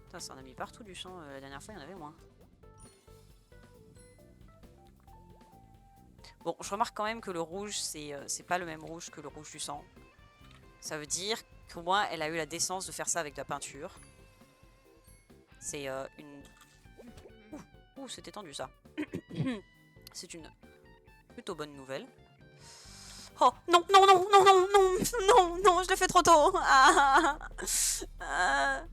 Putain, ça en a mis partout du sang. La dernière fois, il y en avait moins. Bon, je remarque quand même que le rouge, c'est pas le même rouge que le rouge du sang. Ça veut dire qu'au moins, elle a eu la décence de faire ça avec de la peinture. C'est une... ouh, c'était tendu ça. C'est une plutôt bonne nouvelle. Oh, non, non, non, non, non, non, non, non, je l'ai fait trop tôt. Ah, ah.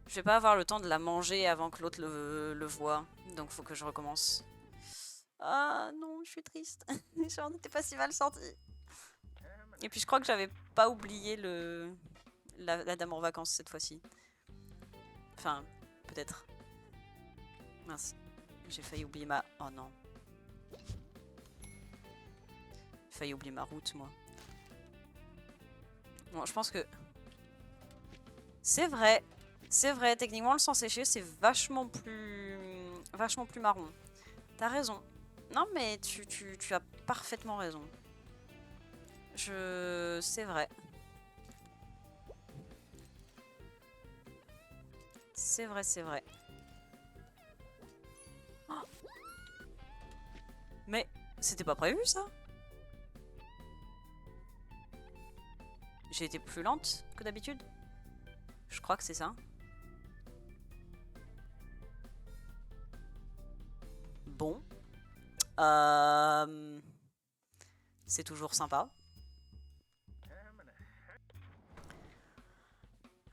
Je vais pas avoir le temps de la manger avant que l'autre le voie. Donc faut que je recommence. Ah non, je suis triste. J'en étais pas si mal sortie. Et puis je crois que j'avais pas oublié la dame en vacances cette fois-ci. Enfin, peut-être. Mince. J'ai failli oublier ma... oh non. J'ai failli oublier ma route, moi. Bon, je pense que... c'est vrai. C'est vrai, techniquement, le sang séché, c'est vachement plus marron. T'as raison. Non, mais tu as parfaitement raison. C'est vrai. C'est vrai, c'est vrai. Oh, mais c'était pas prévu, ça? J'ai été plus lente que d'habitude? Je crois que c'est ça. Bon. C'est toujours sympa.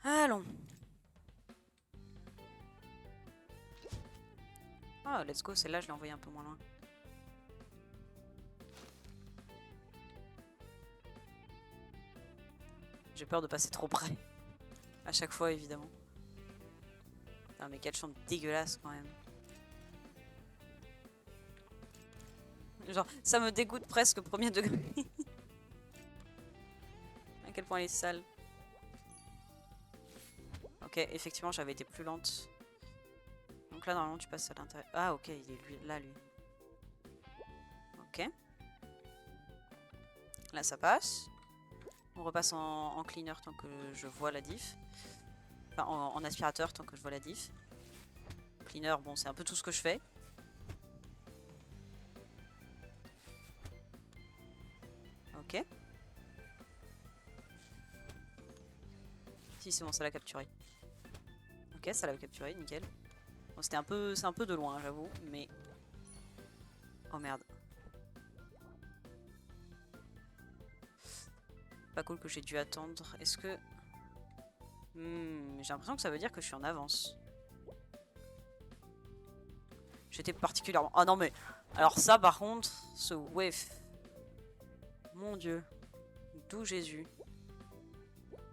Allons. Ah, let's go, celle-là, je l'ai envoyée un peu moins loin. J'ai peur de passer trop près. À chaque fois, évidemment. Non, mais quelle chambre dégueulasse, quand même. Genre, ça me dégoûte presque au premier degré. À quel point elle est sale. Ok, effectivement, j'avais été plus lente. Donc là, normalement, tu passes à l'intérieur. Ah, ok, il est lui, là, lui. Ok. Là, ça passe. On repasse en cleaner tant que je vois la diff. Enfin, en aspirateur tant que je vois la diff. Cleaner, bon, c'est un peu tout ce que je fais. Ok. Si, c'est bon, ça l'a capturé. Ok, ça l'a capturé, nickel. Bon, c'est un peu de loin, j'avoue, mais... Oh merde. Pas cool que j'ai dû attendre. Est-ce que... j'ai l'impression que ça veut dire que je suis en avance. J'étais particulièrement... Ah non mais... Alors ça par contre, ce wave... Mon dieu. D'où Jésus.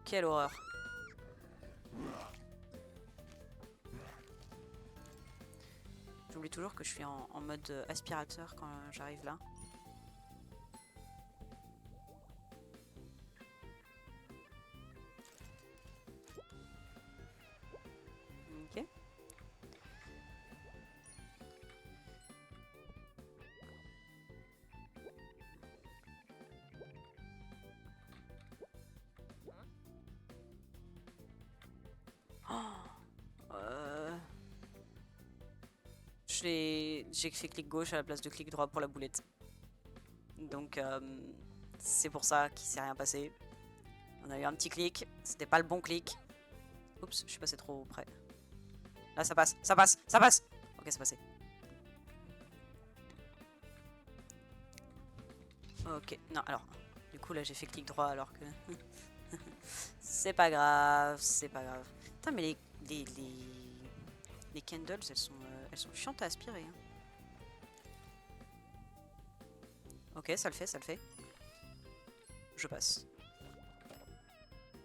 Quelle horreur. J'oublie toujours que je suis en mode aspirateur quand j'arrive là. Ok. J'ai fait clic gauche à la place de clic droit pour la boulette. Donc c'est pour ça qu'il s'est rien passé. On a eu un petit clic, c'était pas le bon clic. Oups, je suis passé trop près. Là ça passe, ça passe, ça passe. Ok, c'est passé. Ok, non alors, du coup là j'ai fait clic droit alors que... c'est pas grave, c'est pas grave. Putain mais les candles elles sont chiantes à aspirer. Hein. Ok, ça le fait, ça le fait. Je passe.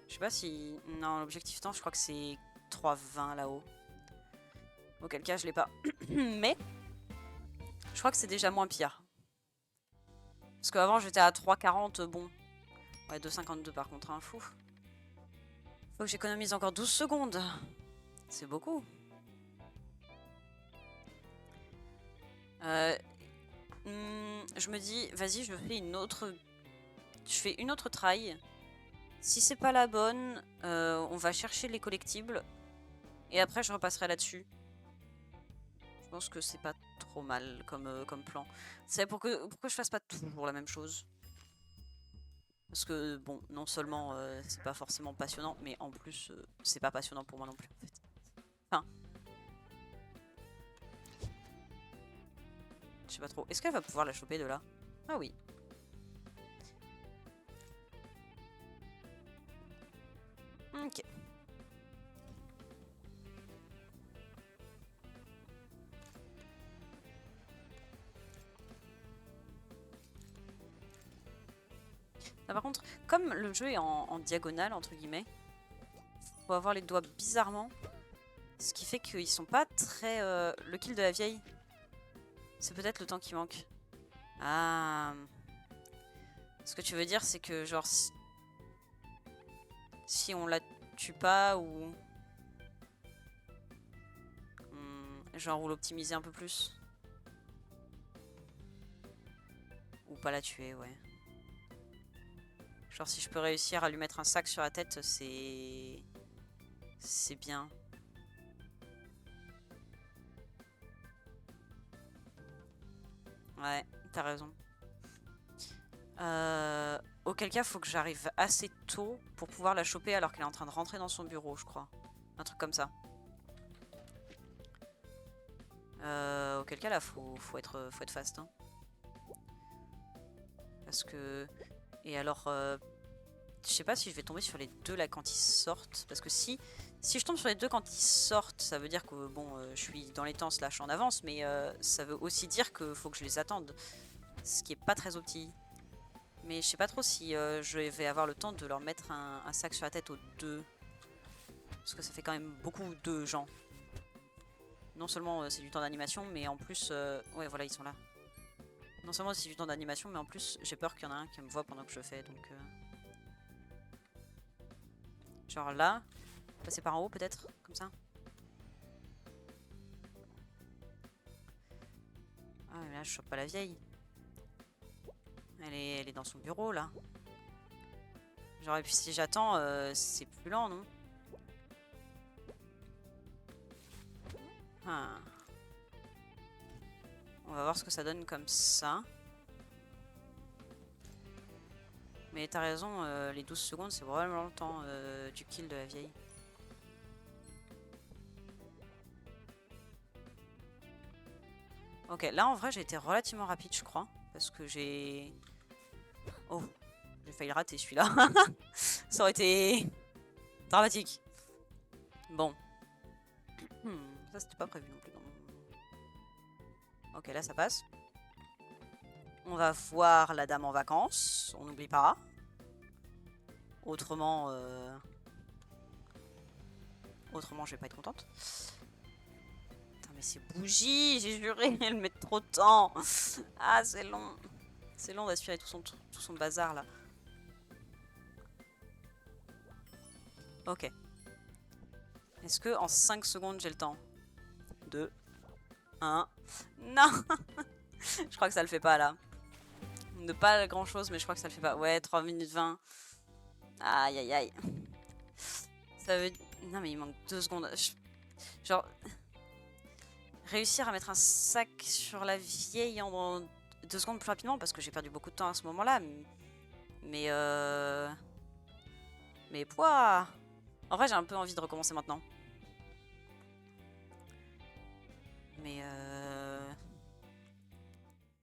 Je sais pas si... Non, l'objectif temps, je crois que c'est 3,20 là-haut. Auquel cas, je l'ai pas. Mais, je crois que c'est déjà moins pire. Parce qu'avant, j'étais à 3,40, bon. Ouais, 2,52 par contre, un fou. Faut que j'économise encore 12 secondes. C'est beaucoup. Je me dis, vas-y, je fais une autre... Je fais une autre try. Si c'est pas la bonne, on va chercher les collectibles. Et après, je repasserai là-dessus. Je pense que c'est pas trop mal comme plan. C'est pourquoi je fasse pas toujours la même chose. Parce que, bon, non seulement c'est pas forcément passionnant, mais en plus, c'est pas passionnant pour moi non plus, en fait. Enfin... Je sais pas trop. Est-ce qu'elle va pouvoir la choper de là? Ah oui. Ok. Ah, par contre, comme le jeu est en diagonale, entre guillemets, faut avoir les doigts bizarrement. Ce qui fait qu'ils sont pas très... Le kill de la vieille, c'est peut-être le temps qui manque. Ah... Ce que tu veux dire, c'est que genre... Si on la tue pas ou... genre ou l'optimiser un peu plus. Ou pas la tuer, ouais. Genre si je peux réussir à lui mettre un sac sur la tête, c'est... C'est bien. Ouais, t'as raison. Auquel cas, faut que j'arrive assez tôt pour pouvoir la choper alors qu'elle est en train de rentrer dans son bureau, je crois. Un truc comme ça. Auquel cas, là, faut être fast. Hein. Parce que... Et alors... je sais pas si je vais tomber sur les deux là quand ils sortent. Parce que si je tombe sur les deux quand ils sortent, ça veut dire que bon, je suis dans les temps slash en avance. Mais ça veut aussi dire qu'il faut que je les attende. Ce qui est pas très opti. Mais je sais pas trop si je vais avoir le temps de leur mettre un sac sur la tête aux deux. Parce que ça fait quand même beaucoup de gens. Non seulement c'est du temps d'animation, mais en plus... ouais, voilà, ils sont là. Non seulement c'est du temps d'animation, mais en plus j'ai peur qu'il y en a un qui me voit pendant que je fais, donc... Genre là, passer par en haut peut-être, comme ça. Ah mais là je chope pas la vieille. Elle est dans son bureau là. Genre et puis si j'attends, c'est plus lent non? Ah. On va voir ce que ça donne comme ça. Mais t'as raison, les 12 secondes c'est vraiment le temps du kill de la vieille. Ok, là en vrai j'ai été relativement rapide je crois. Parce que j'ai... Oh, j'ai failli rater celui-là. Ça aurait été dramatique. Bon. Ça c'était pas prévu non plus. Ok, là ça passe. On va voir la dame en vacances. On n'oublie pas. Autrement... Autrement je vais pas être contente. Putain mais ces bougies, j'ai juré, elles mettent trop de temps. Ah c'est long. C'est long d'aspirer tout son bazar là. Ok. Est-ce que en 5 secondes j'ai le temps? 2, 1. Non. Je crois que ça le fait pas là. De pas grand chose, mais je crois que ça le fait pas. Ouais, 3 minutes 20. Aïe aïe aïe. Ça veut... Non mais il manque 2 secondes. Genre... Réussir à mettre un sac sur la vieille en 2 secondes plus rapidement, parce que j'ai perdu beaucoup de temps à ce moment-là. Mais Mais pouah. En vrai j'ai un peu envie de recommencer maintenant. Mais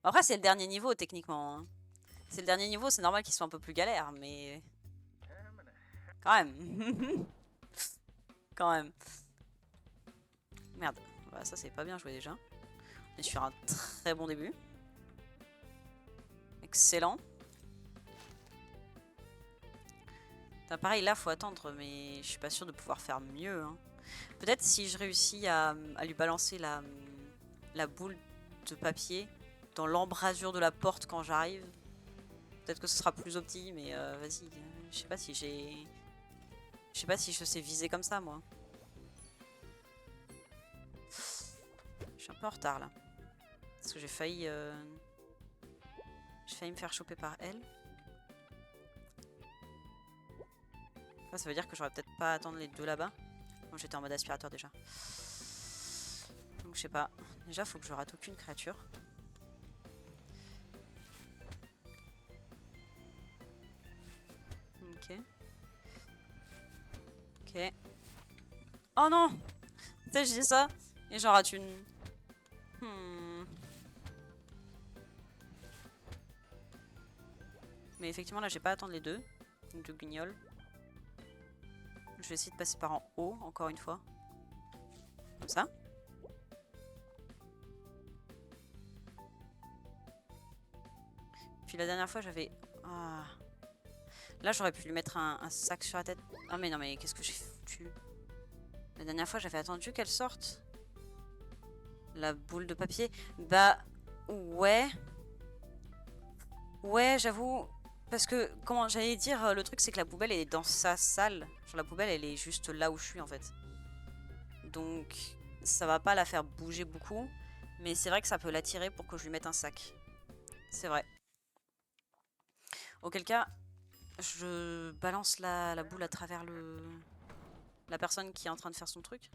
en vrai c'est le dernier niveau techniquement. Hein. C'est le dernier niveau, c'est normal qu'il soit un peu plus galère, mais... Quand même. Quand même. Merde. Bah, ça c'est pas bien joué déjà. On est sur un très bon début. Excellent. Pareil là faut attendre, mais je suis pas sûre de pouvoir faire mieux. Hein. Peut-être si je réussis à lui balancer la boule de papier dans l'embrasure de la porte quand j'arrive. Peut-être que ce sera plus opti, mais vas-y. Je sais pas si j'ai... Je sais pas si je sais viser comme ça, moi. Je suis un peu en retard, là. Parce que j'ai failli... J'ai failli me faire choper par elle. Enfin, ça veut dire que j'aurais peut-être pas à attendre les deux là-bas. Bon, j'étais en mode aspirateur déjà. Donc, je sais pas. Déjà, faut que je rate aucune créature. Ok. Ok. Oh non! Tu sais, je dis ça et j'en rate une. Mais effectivement, là, j'ai pas à attendre les deux. Donc, je guignole. Je vais essayer de passer par en haut, encore une fois. Comme ça. Puis la dernière fois, j'avais... Ah. Là, j'aurais pu lui mettre un sac sur la tête. Ah mais non, mais qu'est-ce que j'ai foutu? La dernière fois, j'avais attendu qu'elle sorte. La boule de papier. Bah, ouais. Ouais, j'avoue. Parce que, comment j'allais dire, le truc, c'est que la poubelle, elle est dans sa salle. Genre, la poubelle, elle est juste là où je suis, en fait. Donc, ça va pas la faire bouger beaucoup. Mais c'est vrai que ça peut l'attirer pour que je lui mette un sac. C'est vrai. Auquel cas, je balance la boule à travers la personne qui est en train de faire son truc.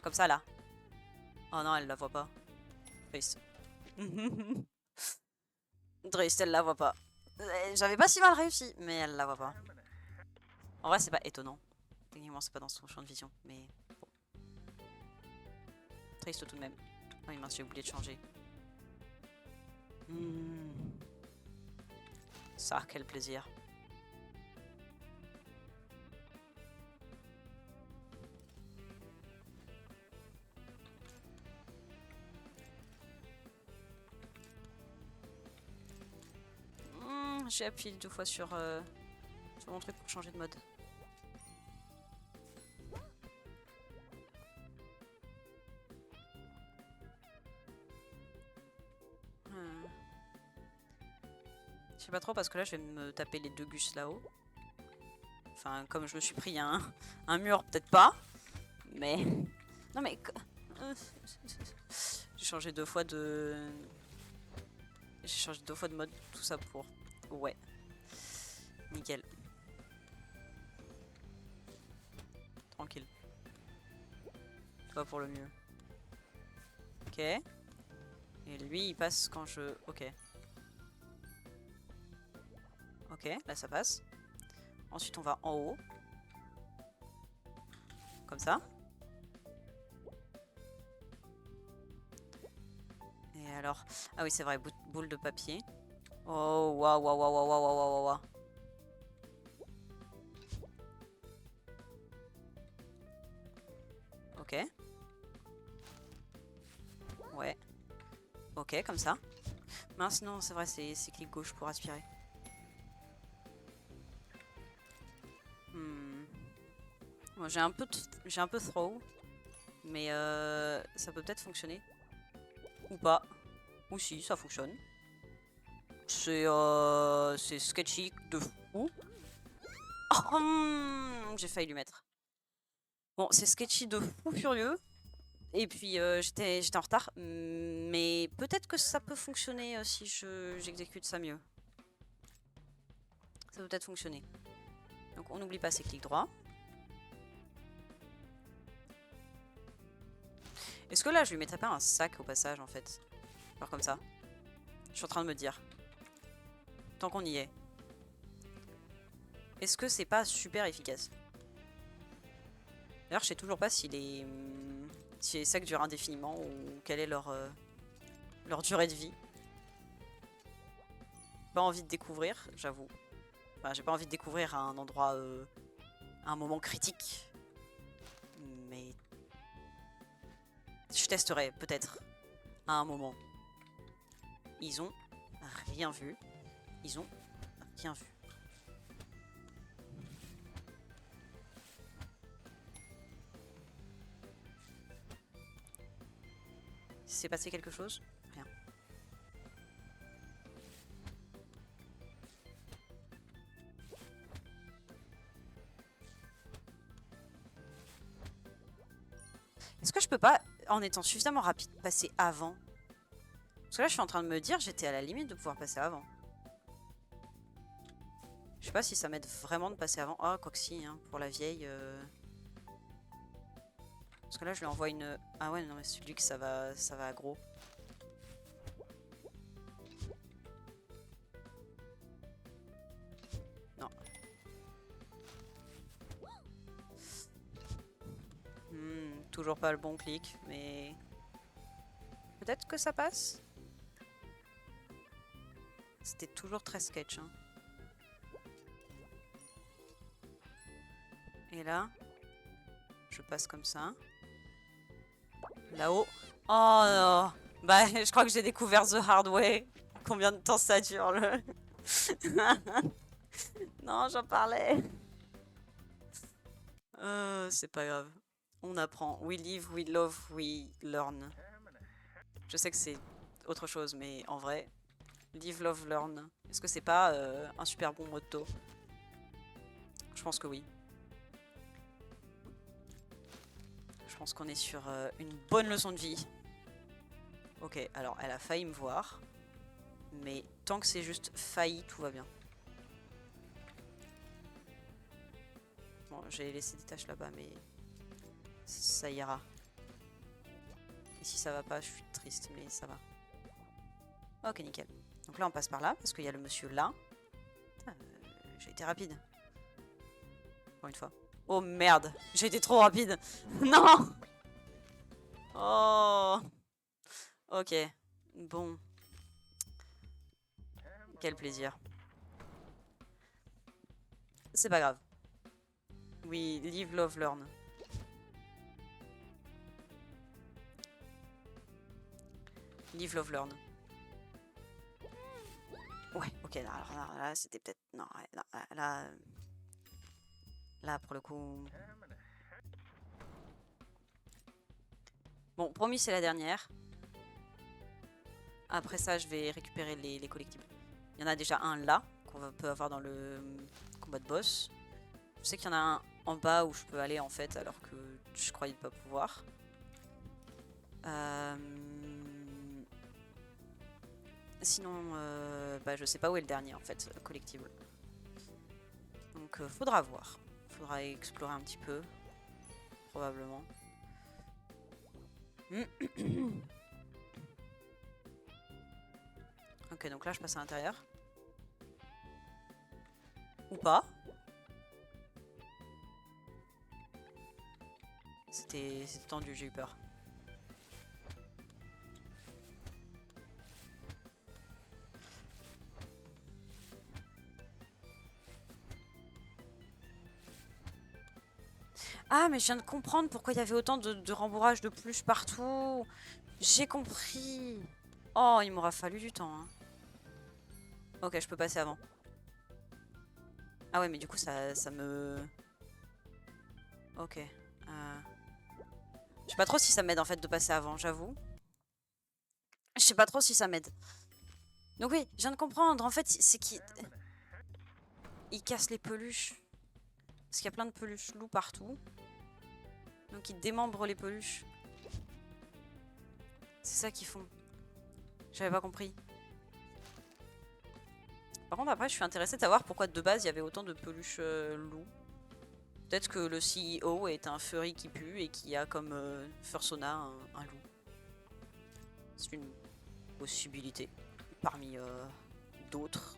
Comme ça, là. Oh non, elle la voit pas. Triste. Triste, elle la voit pas. J'avais pas si mal réussi, mais elle la voit pas. En vrai, c'est pas étonnant. Techniquement, c'est pas dans son champ de vision, mais bon. Triste tout de même. Oui, mince, j'ai oublié de changer. Ça, quel plaisir. J'ai appuyé 2 fois sur mon truc pour changer de mode. Je sais pas trop parce que là je vais me taper les 2 gus là-haut. Enfin, comme je me suis pris un mur, peut-être pas. Mais. Non mais. J'ai changé 2 fois de. J'ai changé 2 fois de mode, tout ça pour. Ouais. Nickel. Tranquille. Pas pour le mieux. Ok. Et lui, il passe quand je... Ok. Ok, là ça passe. Ensuite, on va en haut. Comme ça. Et alors... Ah oui, c'est vrai, boule de papier. Oh, waouh, waouh, waouh, waouh, waouh, waouh, waouh. Ok. Ouais. Ok, comme ça. Mince, non, c'est vrai, c'est clic gauche pour aspirer. Bon, j'ai un peu throw. Mais ça peut peut-être fonctionner. Ou pas. Ou si, ça fonctionne. C'est sketchy de fou. Oh, j'ai failli lui mettre. Bon, c'est sketchy de fou furieux. Et puis j'étais en retard. Mais peut-être que ça peut fonctionner si j'exécute ça mieux. Ça peut peut-être fonctionner. Donc on n'oublie pas ses clics droits. Est-ce que là je lui mettrais pas un sac au passage en fait? Genre comme ça. Je suis en train de me dire. Tant qu'on y est. Est-ce que c'est pas super efficace? D'ailleurs, je sais toujours pas si les sacs durent indéfiniment ou quelle est leur durée de vie. Pas envie de découvrir, j'avoue. Enfin, j'ai pas envie de découvrir à un endroit, à un moment critique. Mais je testerai peut-être à un moment. Ils ont rien vu. Ils ont rien vu. s'est passé quelque chose? Rien. Est-ce que je peux pas, en étant suffisamment rapide, passer avant? Parce que là, je suis en train de me dire, j'étais à la limite de pouvoir passer avant. Je sais pas si ça m'aide vraiment de passer avant. Ah, quoi que si, hein, pour la vieille. Parce que là, je lui envoie une... Ah ouais, non, mais celui que ça va aggro. Non. Toujours pas le bon clic, mais... Peut-être que ça passe? C'était toujours très sketch, hein. Et là, je passe comme ça. Là-haut. Oh non. Bah, je crois que j'ai découvert The Hard Way. Combien de temps ça dure, le... Non, j'en parlais. C'est pas grave. On apprend. We live, we love, we learn. Je sais que c'est autre chose, mais en vrai, live, love, learn. Est-ce que c'est pas un super bon motto? Je pense que oui. Je pense qu'on est sur une bonne leçon de vie. Ok, alors elle a failli me voir. Mais tant que c'est juste failli, tout va bien. Bon, j'ai laissé des tâches là-bas, mais ça ira. Et si ça va pas, je suis triste, mais ça va. Ok, nickel. Donc Donc là, on passe par là, parce qu'il y a le monsieur là. J'ai été rapide. Pour une fois. Oh merde, j'ai été trop rapide. Non. Oh. Ok. Bon. Quel plaisir. C'est pas grave. Oui, live, love, learn. Live, love, learn. Ouais, ok, alors là c'était peut-être... Non, là, pour le coup... Bon, promis, c'est la dernière. Après ça, je vais récupérer les collectibles. Il y en a déjà un là, qu'on peut avoir dans le combat de boss. Je sais qu'il y en a un en bas où je peux aller en fait, alors que je croyais ne pas pouvoir. Sinon, bah, je sais pas où est le dernier en fait, collectible. Donc faudra voir. Faudra explorer un petit peu. Probablement. Ok, donc là je passe à l'intérieur. Ou pas. C'était tendu, j'ai eu peur. Ah, mais je viens de comprendre pourquoi il y avait autant de rembourrage de pluches partout. J'ai compris. Oh, il m'aura fallu du temps. Hein. Ok, je peux passer avant. Ah ouais, mais du coup, ça me... Ok. Je sais pas trop si ça m'aide en fait de passer avant, j'avoue. Je sais pas trop si ça m'aide. Donc oui, je viens de comprendre. En fait, c'est qu'il... Il casse les peluches. Parce qu'il y a plein de peluches loups partout. Donc ils démembrent les peluches. C'est ça qu'ils font. J'avais pas compris. Par contre, après, je suis intéressée de savoir pourquoi de base il y avait autant de peluches loups. Peut-être que le CEO est un furry qui pue et qui a comme fursona un loup. C'est une possibilité parmi d'autres.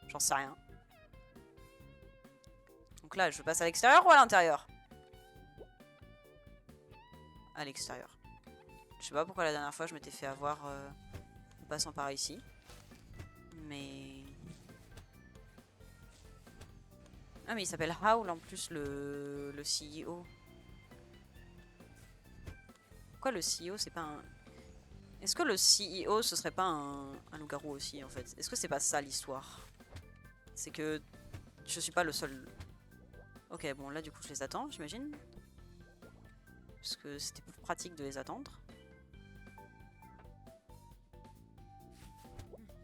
J'en sais rien. Donc là, je passe à l'extérieur ou à l'intérieur? À l'extérieur. Je sais pas pourquoi la dernière fois je m'étais fait avoir en passant par ici. Mais... Ah mais il s'appelle Howl en plus le CEO. Pourquoi le CEO c'est pas un... Est-ce que le CEO ce serait pas un loup-garou aussi en fait? Est-ce que c'est pas ça l'histoire? C'est que je suis pas le seul... Ok bon là du coup je les attends j'imagine. Parce que c'était plus pratique de les attendre.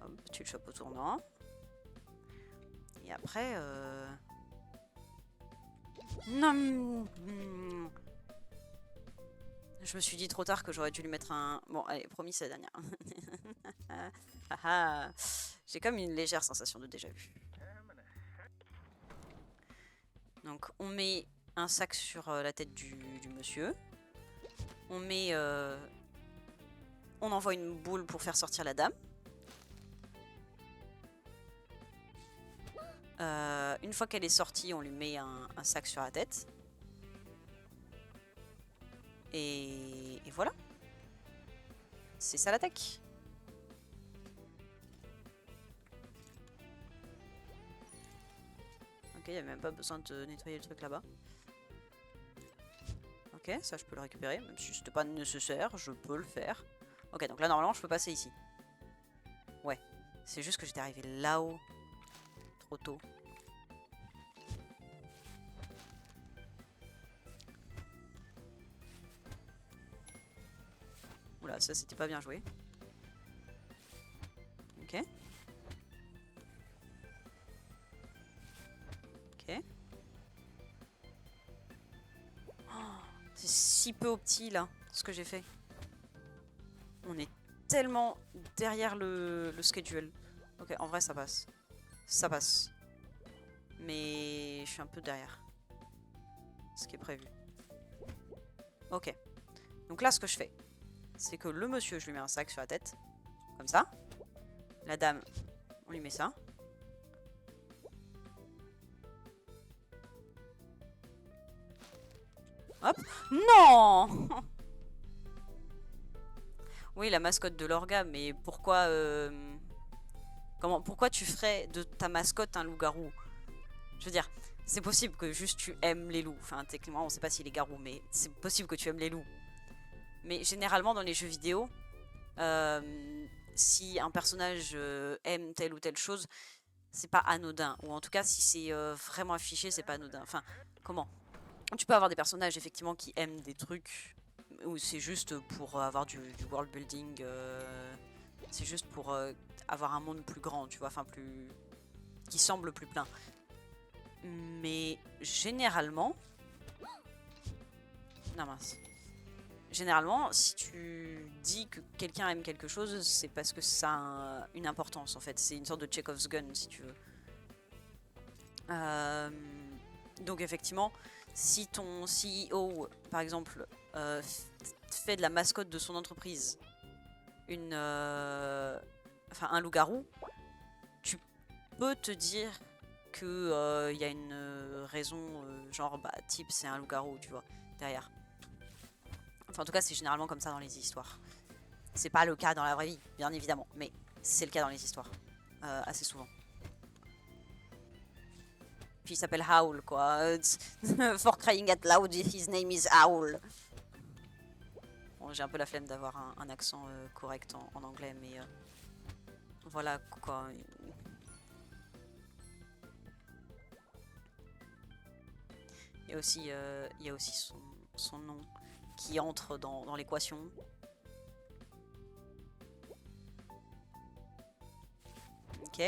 Hop, tu le chapeau tournant. Et après... Non. Je me suis dit trop tard que j'aurais dû lui mettre un... Bon, allez, promis, c'est la dernière. J'ai comme une légère sensation de déjà-vu. Donc, on met un sac sur la tête du monsieur. On met... On envoie une boule pour faire sortir la dame. Une fois qu'elle est sortie, on lui met un sac sur la tête. Et voilà. C'est ça l'attaque. Ok, il n'y a même pas besoin de nettoyer le truc là-bas. Ok, ça je peux le récupérer. Même si c'était pas nécessaire, je peux le faire. Ok, donc là normalement je peux passer ici. Ouais, c'est juste que j'étais arrivé là-haut trop tôt. Oula, ça c'était pas bien joué. Ok. Ok. Oh, c'est si peu petit là, ce que j'ai fait. On est tellement derrière le schedule. Ok, en vrai ça passe. Ça passe. Mais je suis un peu derrière ce qui est prévu. Ok. Donc là, ce que je fais, c'est que le monsieur, je lui mets un sac sur la tête. Comme ça. La dame, on lui met ça. Hop. Non. Oui, la mascotte de l'orga, mais pourquoi... pourquoi tu ferais de ta mascotte un loup-garou? Je veux dire, c'est possible que juste tu aimes les loups. Enfin, techniquement, on sait pas s'il est garou, mais c'est possible que tu aimes les loups. Mais généralement, dans les jeux vidéo, si un personnage aime telle ou telle chose, c'est pas anodin. Ou en tout cas, si c'est vraiment affiché, c'est pas anodin. Enfin, comment? Tu peux avoir des personnages, effectivement, qui aiment des trucs, ou c'est juste pour avoir du world building, c'est juste pour avoir un monde plus grand, tu vois, enfin plus... qui semble plus plein. Mais généralement... Non mince. Généralement, si tu dis que quelqu'un aime quelque chose, c'est parce que ça a une importance en fait. C'est une sorte de Chekhov's gun si tu veux. Donc effectivement, si ton CEO, par exemple, fait de la mascotte de son entreprise un loup-garou, tu peux te dire que y a une raison, genre bah type c'est un loup-garou, tu vois, derrière. Enfin en tout cas c'est généralement comme ça dans les histoires. C'est pas le cas dans la vraie vie, bien évidemment, mais c'est le cas dans les histoires, assez souvent. Puis il s'appelle Howl, quoi. For crying out loud, his name is Howl. Bon, j'ai un peu la flemme d'avoir un accent correct en anglais, mais voilà, quoi. Il y a aussi son nom qui entre dans l'équation. Ok.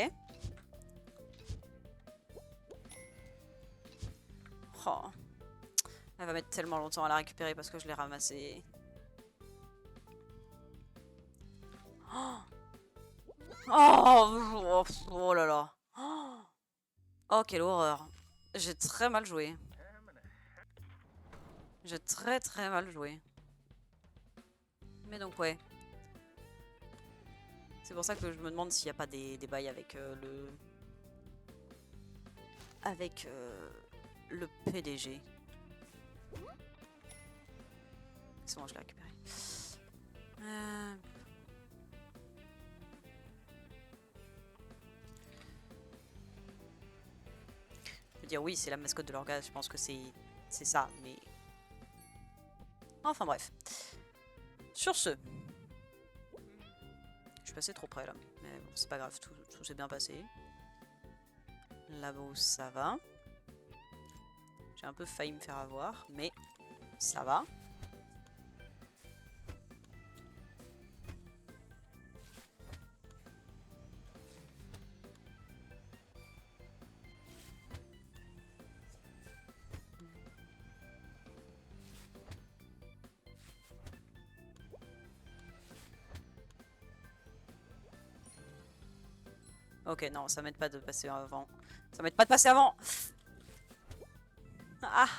Oh. Elle va mettre tellement longtemps à la récupérer parce que je l'ai ramassée. Oh. Oh, oh là là. Oh, quelle horreur. J'ai très mal joué. J'ai très mal joué. Mais donc ouais. C'est pour ça que je me demande s'il n'y a pas des bails avec le PDG. C'est bon, je l'ai récupéré. Je veux dire, oui, c'est la mascotte de l'orgasme, je pense que c'est ça, mais... Enfin bref. Sur ce... Je suis passé trop près là, mais bon, c'est pas grave, tout s'est bien passé. Là-bas, ça va. J'ai un peu failli me faire avoir, mais ça va. Ok, non, ça m'aide pas de passer avant. Ça m'aide pas de passer avant. Ah!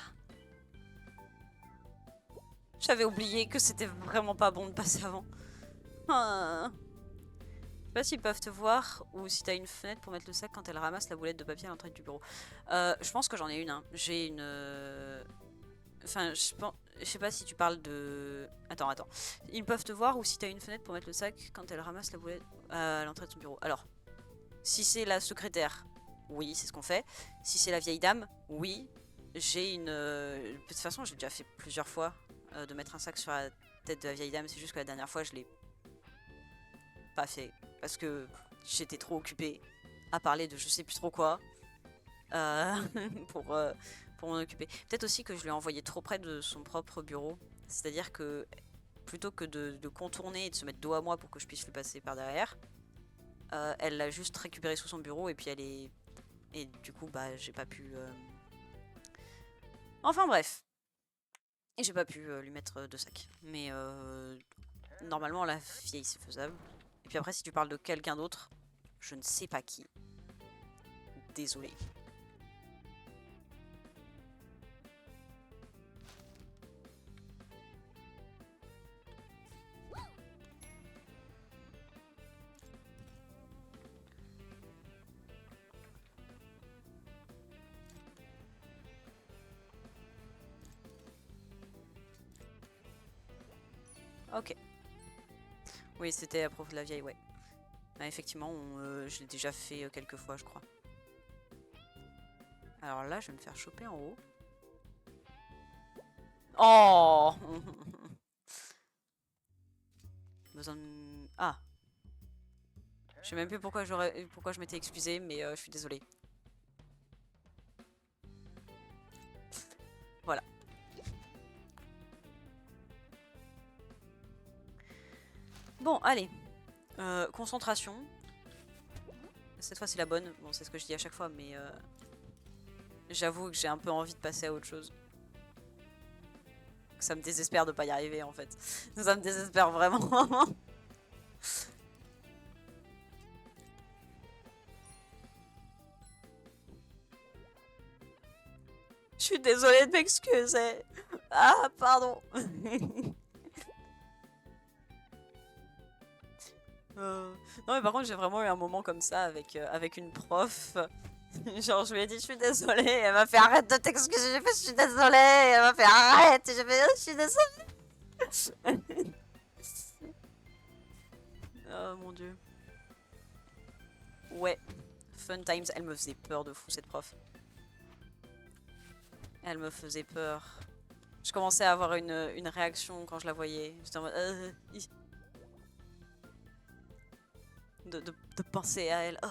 J'avais oublié que c'était vraiment pas bon de passer avant. Ah. Je sais pas s'ils peuvent te voir ou si t'as une fenêtre pour mettre le sac quand elle ramasse la boulette de papier à l'entrée du bureau. Je pense que j'en ai une. Hein. J'ai une... Enfin, je sais pas si tu parles de... Attends. Ils peuvent te voir ou si t'as une fenêtre pour mettre le sac quand elle ramasse la boulette à l'entrée de ton bureau. Alors, si c'est la secrétaire, oui, c'est ce qu'on fait. Si c'est la vieille dame, oui. J'ai une... De toute façon, j'ai déjà fait plusieurs fois de mettre un sac sur la tête de la vieille dame. C'est juste que la dernière fois, je l'ai pas fait. Parce que j'étais trop occupée à parler de je sais plus trop quoi. Pour m'en occuper. Peut-être aussi que je lui ai envoyé trop près de son propre bureau. C'est-à-dire que plutôt que de contourner et de se mettre dos à moi pour que je puisse lui passer par derrière, elle l'a juste récupéré sous son bureau et puis elle est... Et du coup, bah, j'ai pas pu... Enfin bref. Et j'ai pas pu lui mettre de sac. Mais normalement, la vieille, c'est faisable. Et puis après, si tu parles de quelqu'un d'autre, je ne sais pas qui. Désolée. Oui, c'était à propos de la vieille, ouais. Ah, effectivement, je l'ai déjà fait quelques fois, je crois. Alors là, je vais me faire choper en haut. Oh. Besoin de... Ah. Je sais même plus pourquoi je m'étais excusée, mais je suis désolée. Voilà. Bon, allez. Concentration. Cette fois, c'est la bonne. Bon, c'est ce que je dis à chaque fois, mais... j'avoue que j'ai un peu envie de passer à autre chose. Ça me désespère de pas y arriver, en fait. Ça me désespère vraiment. Je suis désolée de m'excuser. Ah, pardon. Non mais par contre j'ai vraiment eu un moment comme ça avec une prof. Genre je lui ai dit je suis désolée, elle m'a fait arrête de t'excuser, j'ai fait je suis désolée, elle m'a fait arrête, et j'ai fait je suis désolée. Oh mon dieu. Ouais, fun times, elle me faisait peur de fou cette prof. Elle me faisait peur. Je commençais à avoir une réaction quand je la voyais. J'étais en mode de penser à elle. Oh.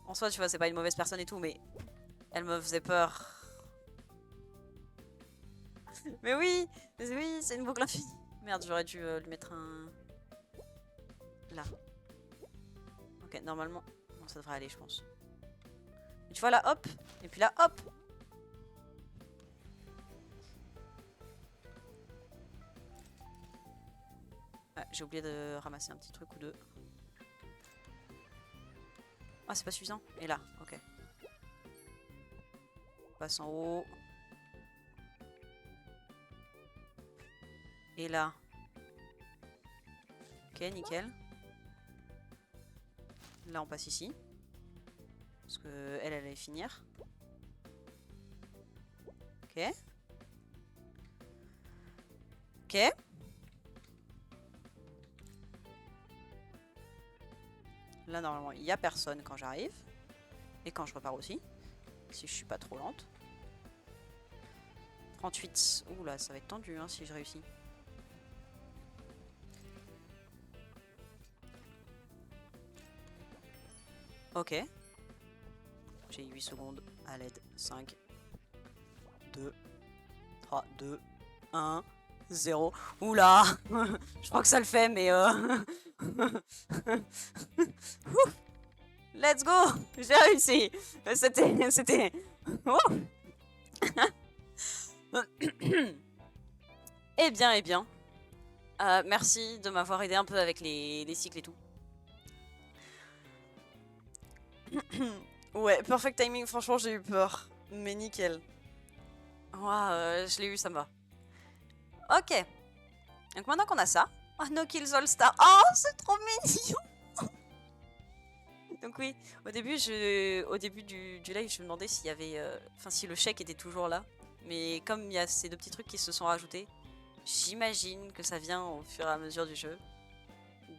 En soi, tu vois, c'est pas une mauvaise personne et tout, mais elle me faisait peur. Mais oui, c'est une boucle infinie. Merde, j'aurais dû lui mettre un... Là. Ok, normalement, bon, ça devrait aller, je pense. Et tu vois là, hop, et puis là, hop. Ah, j'ai oublié de ramasser un petit truc ou deux. Ah, c'est pas suffisant. Et là, ok. On passe en haut. Et là. Ok, nickel. Là, on passe ici. Parce que elle allait finir. Ok. Ok. Là, normalement, il n'y a personne quand j'arrive. Et quand je repars aussi. Si je suis pas trop lente. 38. Ouh là, ça va être tendu hein, si je réussis. Ok. J'ai 8 secondes à l'aide. 5, 2, 3, 2, 1, 0. Oula. Je crois que ça le fait, mais... Let's go. J'ai réussi. C'était... Oh. Eh bien, eh bien. Merci de m'avoir aidé un peu avec les cycles et tout. Ouais, perfect timing, franchement j'ai eu peur. Mais nickel. Ouah, je l'ai eu, ça me va. Ok. Donc maintenant qu'on a ça. Oh, no kills all star. Oh, c'est trop mignon. Donc oui, au début du live, je me demandais s'il y avait... Enfin, si le chèque était toujours là. Mais comme il y a ces deux petits trucs qui se sont rajoutés, j'imagine que ça vient au fur et à mesure du jeu.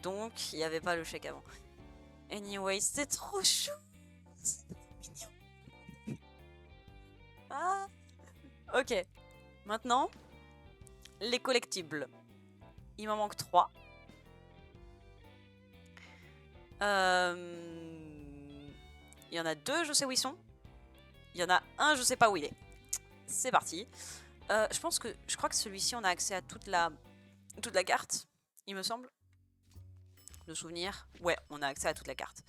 Donc, il n'y avait pas le chèque avant. Anyway, c'est trop chou. C'est trop mignon. Ah. Ok. Maintenant, les collectibles. Il m'en manque 3. Il y en a 2, je sais où ils sont. Il y en a un, je sais pas où il est. C'est parti. Je crois que celui-ci, on a accès à toute la carte, il me semble. De souvenir. Ouais, on a accès à toute la carte.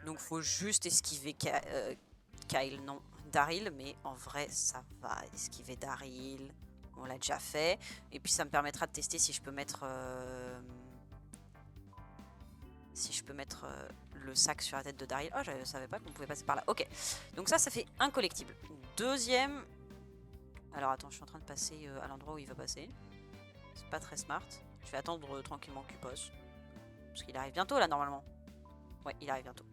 Donc, faut juste esquiver Kyle, non, Daryl. Mais en vrai, ça va. Esquiver Daryl. On l'a déjà fait. Et puis, ça me permettra de tester si je peux mettre... le sac sur la tête de Daryl. Oh, je savais pas qu'on pouvait passer par là. Ok. Donc ça fait un collectible. Deuxième... Alors attends, je suis en train de passer à l'endroit où il va passer. C'est pas très smart. Je vais attendre tranquillement qu'il passe. Parce qu'il arrive bientôt là normalement. Ouais, il arrive bientôt.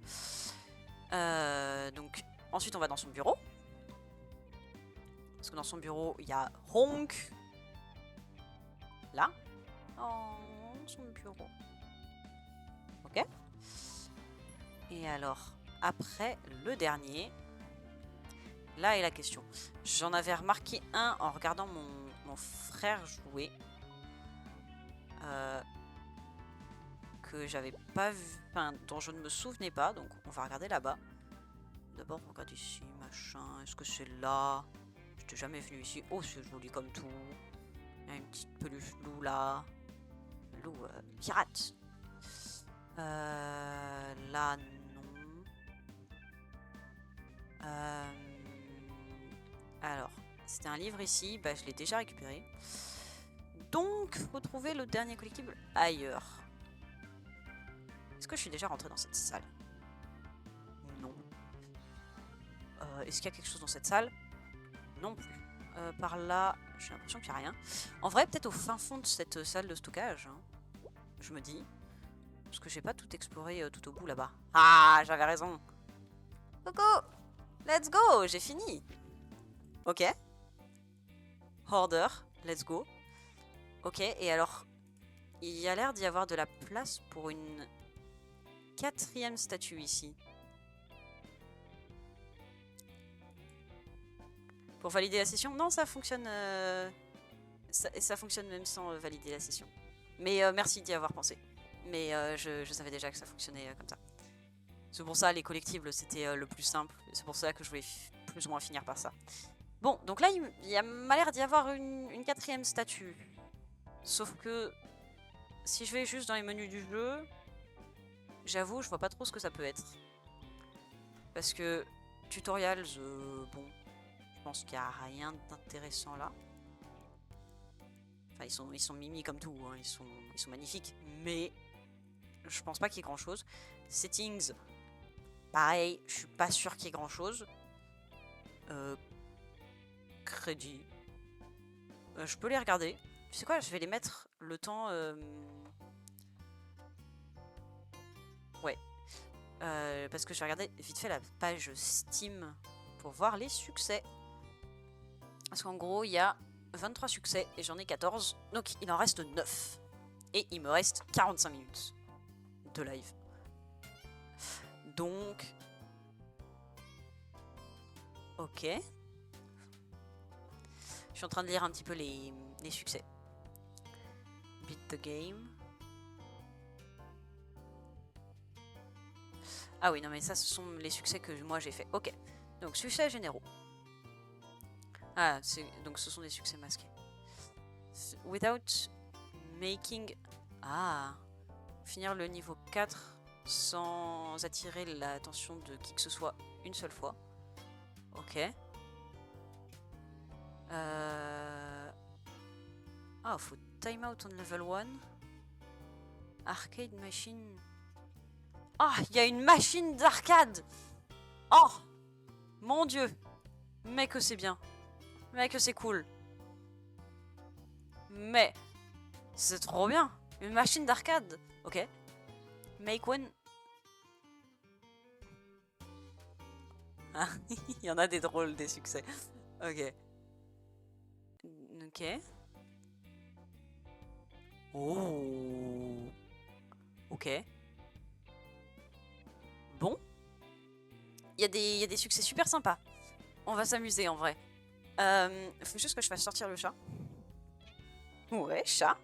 Donc ensuite on va dans son bureau. Parce que dans son bureau il y a Honk. Là. Oh. son bureau. Ok. Et alors, après le dernier, là est la question. J'en avais remarqué un en regardant mon frère jouer. Que j'avais pas vu, enfin, dont je ne me souvenais pas. Donc, on va regarder là-bas. D'abord, on regarde ici, machin. Est-ce que c'est là? Je n'étais jamais venu ici. Oh, c'est joli comme tout. Il y a une petite peluche loup là. Loup pirate. Là, non. Alors, c'était un livre ici. Bah, je l'ai déjà récupéré. Donc, faut trouver le dernier collectible ailleurs. Est-ce que je suis déjà rentrée dans cette salle? Non. Est-ce qu'il y a quelque chose dans cette salle? Non plus. Par là, j'ai l'impression qu'il n'y a rien. En vrai, peut-être au fin fond de cette salle de stockage, hein, je me dis. Parce que j'ai pas tout exploré tout au bout là-bas. Ah, j'avais raison. Coucou! Let's go! J'ai fini. Ok. Hoarder, let's go. Ok, et alors, il y a l'air d'y avoir de la place pour une 4e statue ici. Pour valider la session? Non, ça fonctionne. Ça fonctionne même sans valider la session. Mais merci d'y avoir pensé. Mais je savais déjà que ça fonctionnait comme ça. C'est pour ça, les collectibles, c'était le plus simple. C'est pour ça que je voulais plus ou moins finir par ça. Bon, donc là, il m'a l'air d'y avoir une 4e statue. Sauf que si je vais juste dans les menus du jeu, j'avoue, je vois pas trop ce que ça peut être. Parce que tutorials, bon, je pense qu'il n'y a rien d'intéressant là. Enfin, ils sont mimi comme tout, hein. Ils sont magnifiques. Mais je pense pas qu'il y ait grand chose. Settings, pareil, je suis pas sûr qu'il y ait grand chose. Crédit. Je peux les regarder. Tu sais quoi, je vais les mettre le temps. Ouais. Parce que je vais regarder vite fait la page Steam pour voir les succès. Parce qu'en gros, il y a 23 succès et j'en ai 14. Donc il en reste 9. Et il me reste 45 minutes de live. Donc... Ok. Je suis en train de lire un petit peu les succès. Beat the game. Ah oui, non mais ça, ce sont les succès que moi j'ai fait. Ok. Donc, succès généraux. Ah, donc ce sont des succès masqués. Without making... Ah. Finir le niveau 4 sans attirer l'attention de qui que ce soit une seule fois. Ok. Ah, faut time out on level 1. Arcade machine. Ah, il y a une machine d'arcade. Oh, mon dieu. Mais que c'est bien. Mais que c'est cool. Mais c'est trop bien. Une machine d'arcade. Ok. Make one. Ah, il y en a des drôles, des succès. Ok. Ok. Oh. Ok. Bon. Il y a des succès super sympas. On va s'amuser en vrai. Faut juste que je fasse sortir le chat. Ouais, chat.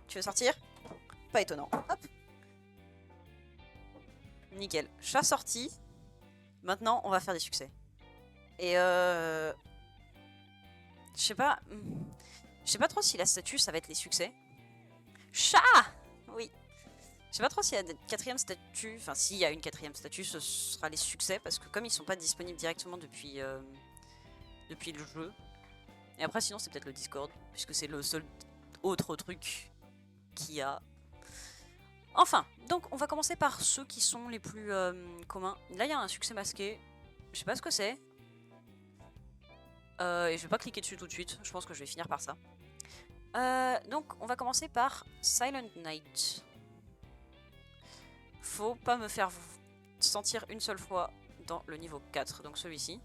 Tu veux sortir? Pas étonnant. Hop. Nickel. Chat sorti. Maintenant, on va faire des succès. Et je sais pas... Je sais pas trop si la statue, ça va être les succès. Chat! Oui. Je sais pas trop s'il y a une 4e statue. Enfin, s'il y a une 4e statue, ce sera les succès. Parce que comme ils sont pas disponibles directement depuis le jeu. Et après, sinon, c'est peut-être le Discord. Puisque c'est le seul autre truc qu'il y a. Enfin, donc on va commencer par ceux qui sont les plus communs. Là, il y a un succès masqué. Je sais pas ce que c'est. Et je vais pas cliquer dessus tout de suite. Je pense que je vais finir par ça. Donc, on va commencer par Silent Night. Faut pas me faire sentir une seule fois dans le niveau 4. Donc celui-ci.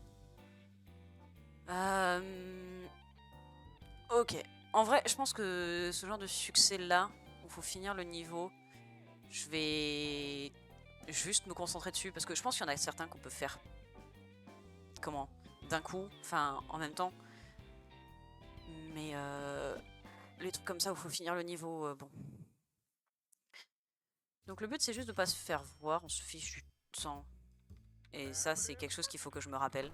Ok. En vrai, je pense que ce genre de succès-là, où il faut finir le niveau, je vais juste me concentrer dessus. Parce que je pense qu'il y en a certains qu'on peut faire. Comment? D'un coup, enfin en même temps. Mais les trucs comme ça où il faut finir le niveau, bon. Donc le but c'est juste de pas se faire voir, on se fiche du temps. Et ça c'est quelque chose qu'il faut que je me rappelle.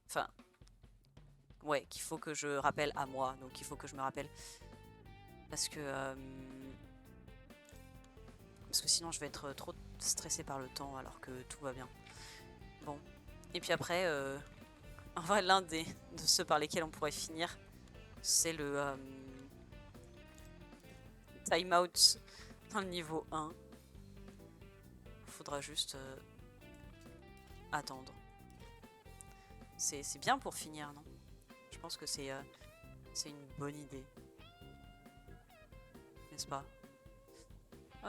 Enfin, ouais, qu'il faut que je rappelle à moi, donc il faut que je me rappelle. Parce que sinon je vais être trop stressée par le temps alors que tout va bien. Bon. Et puis après, en vrai l'un de ceux par lesquels on pourrait finir, c'est le timeout dans le niveau 1. Faudra juste attendre. C'est bien pour finir, non? Je pense que c'est une bonne idée. N'est-ce pas?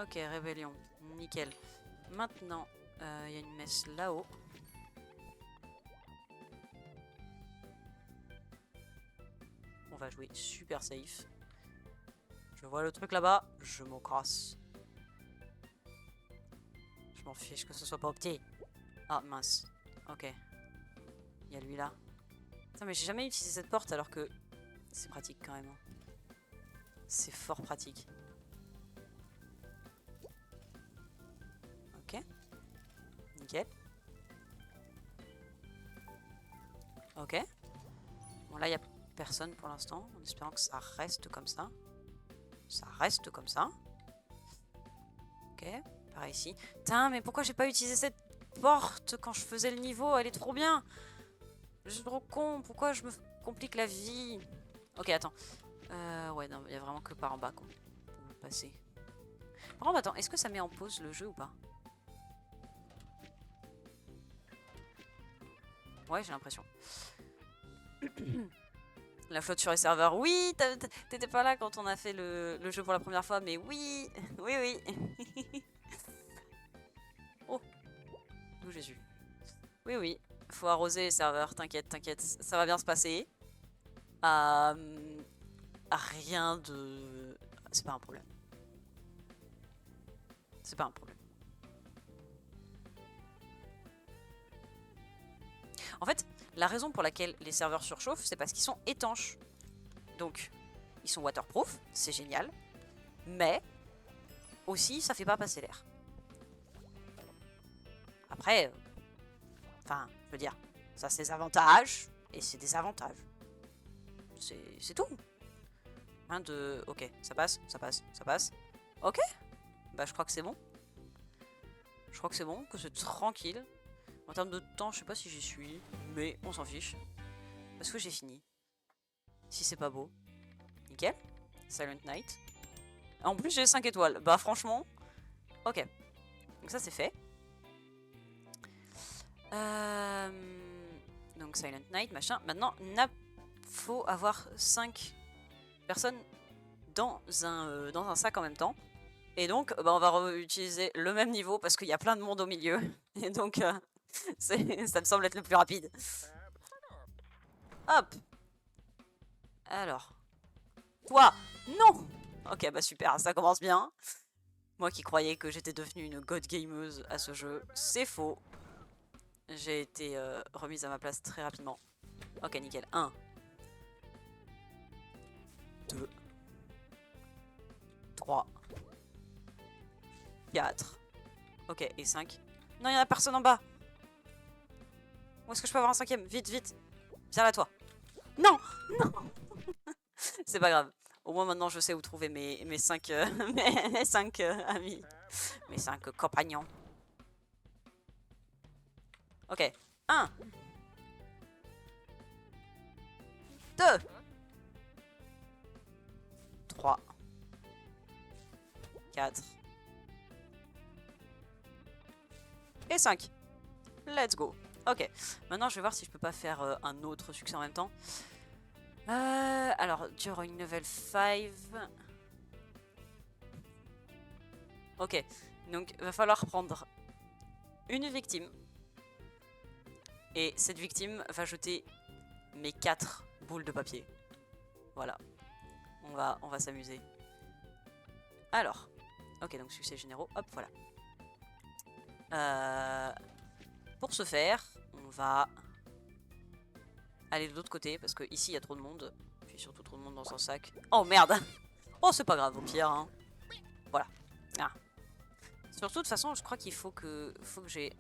Ok, rébellion. Nickel. Maintenant, il y a une messe là-haut. On va jouer super safe. Je vois le truc là-bas, je m'en crasse. Je m'en fiche que ce soit pas opté. Ah mince. Ok. Il y a lui là. Putain, mais j'ai jamais utilisé cette porte alors que c'est pratique quand même. C'est fort pratique. Ok. Nickel. Ok. Bon là il y a personne pour l'instant, en espérant que ça reste comme ça. Ça reste comme ça. Ok. Pareil ici. Putain, mais pourquoi j'ai pas utilisé cette porte quand je faisais le niveau? Elle est trop bien. Je suis trop con. Pourquoi je me complique la vie? Ok, attends. Ouais, non, il y a vraiment que par en bas qu'on peut passer. Par contre, attends, est-ce que ça met en pause le jeu ou pas? Ouais, j'ai l'impression. La flotte sur les serveurs. Oui, t'étais pas là quand on a fait le jeu pour la première fois, mais oui. Oui, oui. Oh. D'où Jésus. Oui, oui. Faut arroser les serveurs, t'inquiète, t'inquiète. Ça va bien se passer. Rien de... C'est pas un problème. C'est pas un problème. En fait, la raison pour laquelle les serveurs surchauffent, c'est parce qu'ils sont étanches. Donc, ils sont waterproof, c'est génial. Mais, aussi, ça fait pas passer l'air. Après, enfin, je veux dire, ça c'est des avantages, et c'est des avantages. C'est tout. Hein, de... Ok, ça passe, ça passe, ça passe. Ok. Bah, je crois que c'est bon. Je crois que c'est bon, que c'est tranquille. En termes de temps, je sais pas si j'y suis, mais on s'en fiche. Parce que j'ai fini. Si c'est pas beau. Nickel. Silent Night. En plus, j'ai 5 étoiles. Bah, franchement. Ok. Donc, ça, c'est fait. Donc, Silent Night, machin. Maintenant, faut avoir 5 personnes dans un sac en même temps. Et donc, bah, on va utiliser le même niveau parce qu'il y a plein de monde au milieu. Et donc, ça me semble être le plus rapide. Hop. Alors. Toi. Non. Ok, bah super, ça commence bien. Moi qui croyais que j'étais devenue une god gameuse à ce jeu, c'est faux. J'ai été remise à ma place très rapidement. Ok, nickel. 1. 2. 3. 4. Ok, et 5. Non, il n'y en a personne en bas. Où est-ce que je peux avoir un 5ème? Vite, vite. Viens là, toi. Non. Non. C'est pas grave. Au moins maintenant je sais où trouver mes 5 mes 5 amis. Mes 5 compagnons. Ok. 1. 2. 3. 4. Et 5. Let's go. Ok. Maintenant je vais voir si je peux pas faire un autre succès en même temps. Alors, during level 5. Ok, donc il va falloir prendre une victime. Et cette victime va jeter mes 4 boules de papier. Voilà. On va s'amuser. Alors. Ok, donc succès généraux. Hop, voilà. Pour ce faire, on va aller de l'autre côté. Parce que ici, il y a trop de monde. Puis surtout trop de monde dans un sac. Oh, merde. Oh, c'est pas grave, au pire. Hein. Voilà. Ah. Surtout, de toute façon, je crois qu'il faut que j'ai...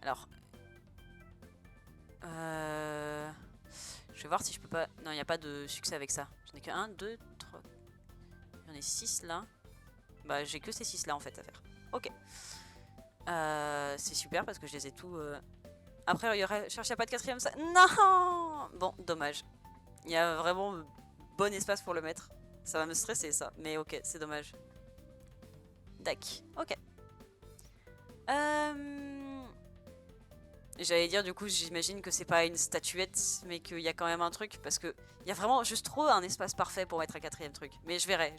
Alors... Je vais voir si je peux pas... Non, il n'y a pas de succès avec ça. J'en ai que 1, 2, 3... J'en ai 6 là. Bah, j'ai que ces 6 là en fait à faire. Ok. C'est super parce que je les ai tous... Après, il y aurait... Cherchez pas de quatrième ça... Non. Bon, dommage. Il y a vraiment bon espace pour le mettre. Ça va me stresser ça. Mais ok, c'est dommage. Dac. Ok. J'allais dire du coup j'imagine que c'est pas une statuette mais qu'il y a quand même un truc parce que il y a vraiment juste trop un espace parfait pour mettre un quatrième truc. Mais je verrai.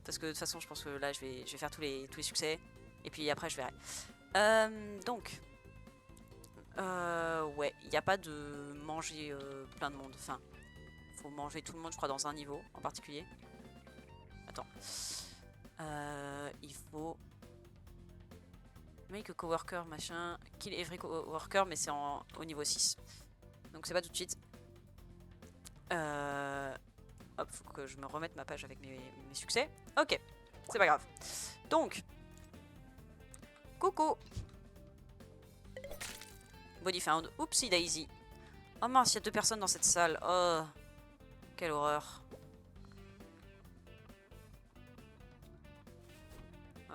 Parce que de toute façon je pense que là je vais faire tous les succès et puis après je verrai. Donc ouais, il n'y a pas de manger plein de monde. Enfin, faut manger tout le monde je crois dans un niveau en particulier. Attends. Il faut... Make a coworker, machin. Kill every coworker, mais c'est au niveau 6. Donc c'est pas tout de suite. Hop, faut que je me remette ma page avec mes succès. Ok, c'est pas grave. Donc, coucou. Body found. Oupsie daisy. Oh mince, il y a 2 personnes dans cette salle. Oh, quelle horreur.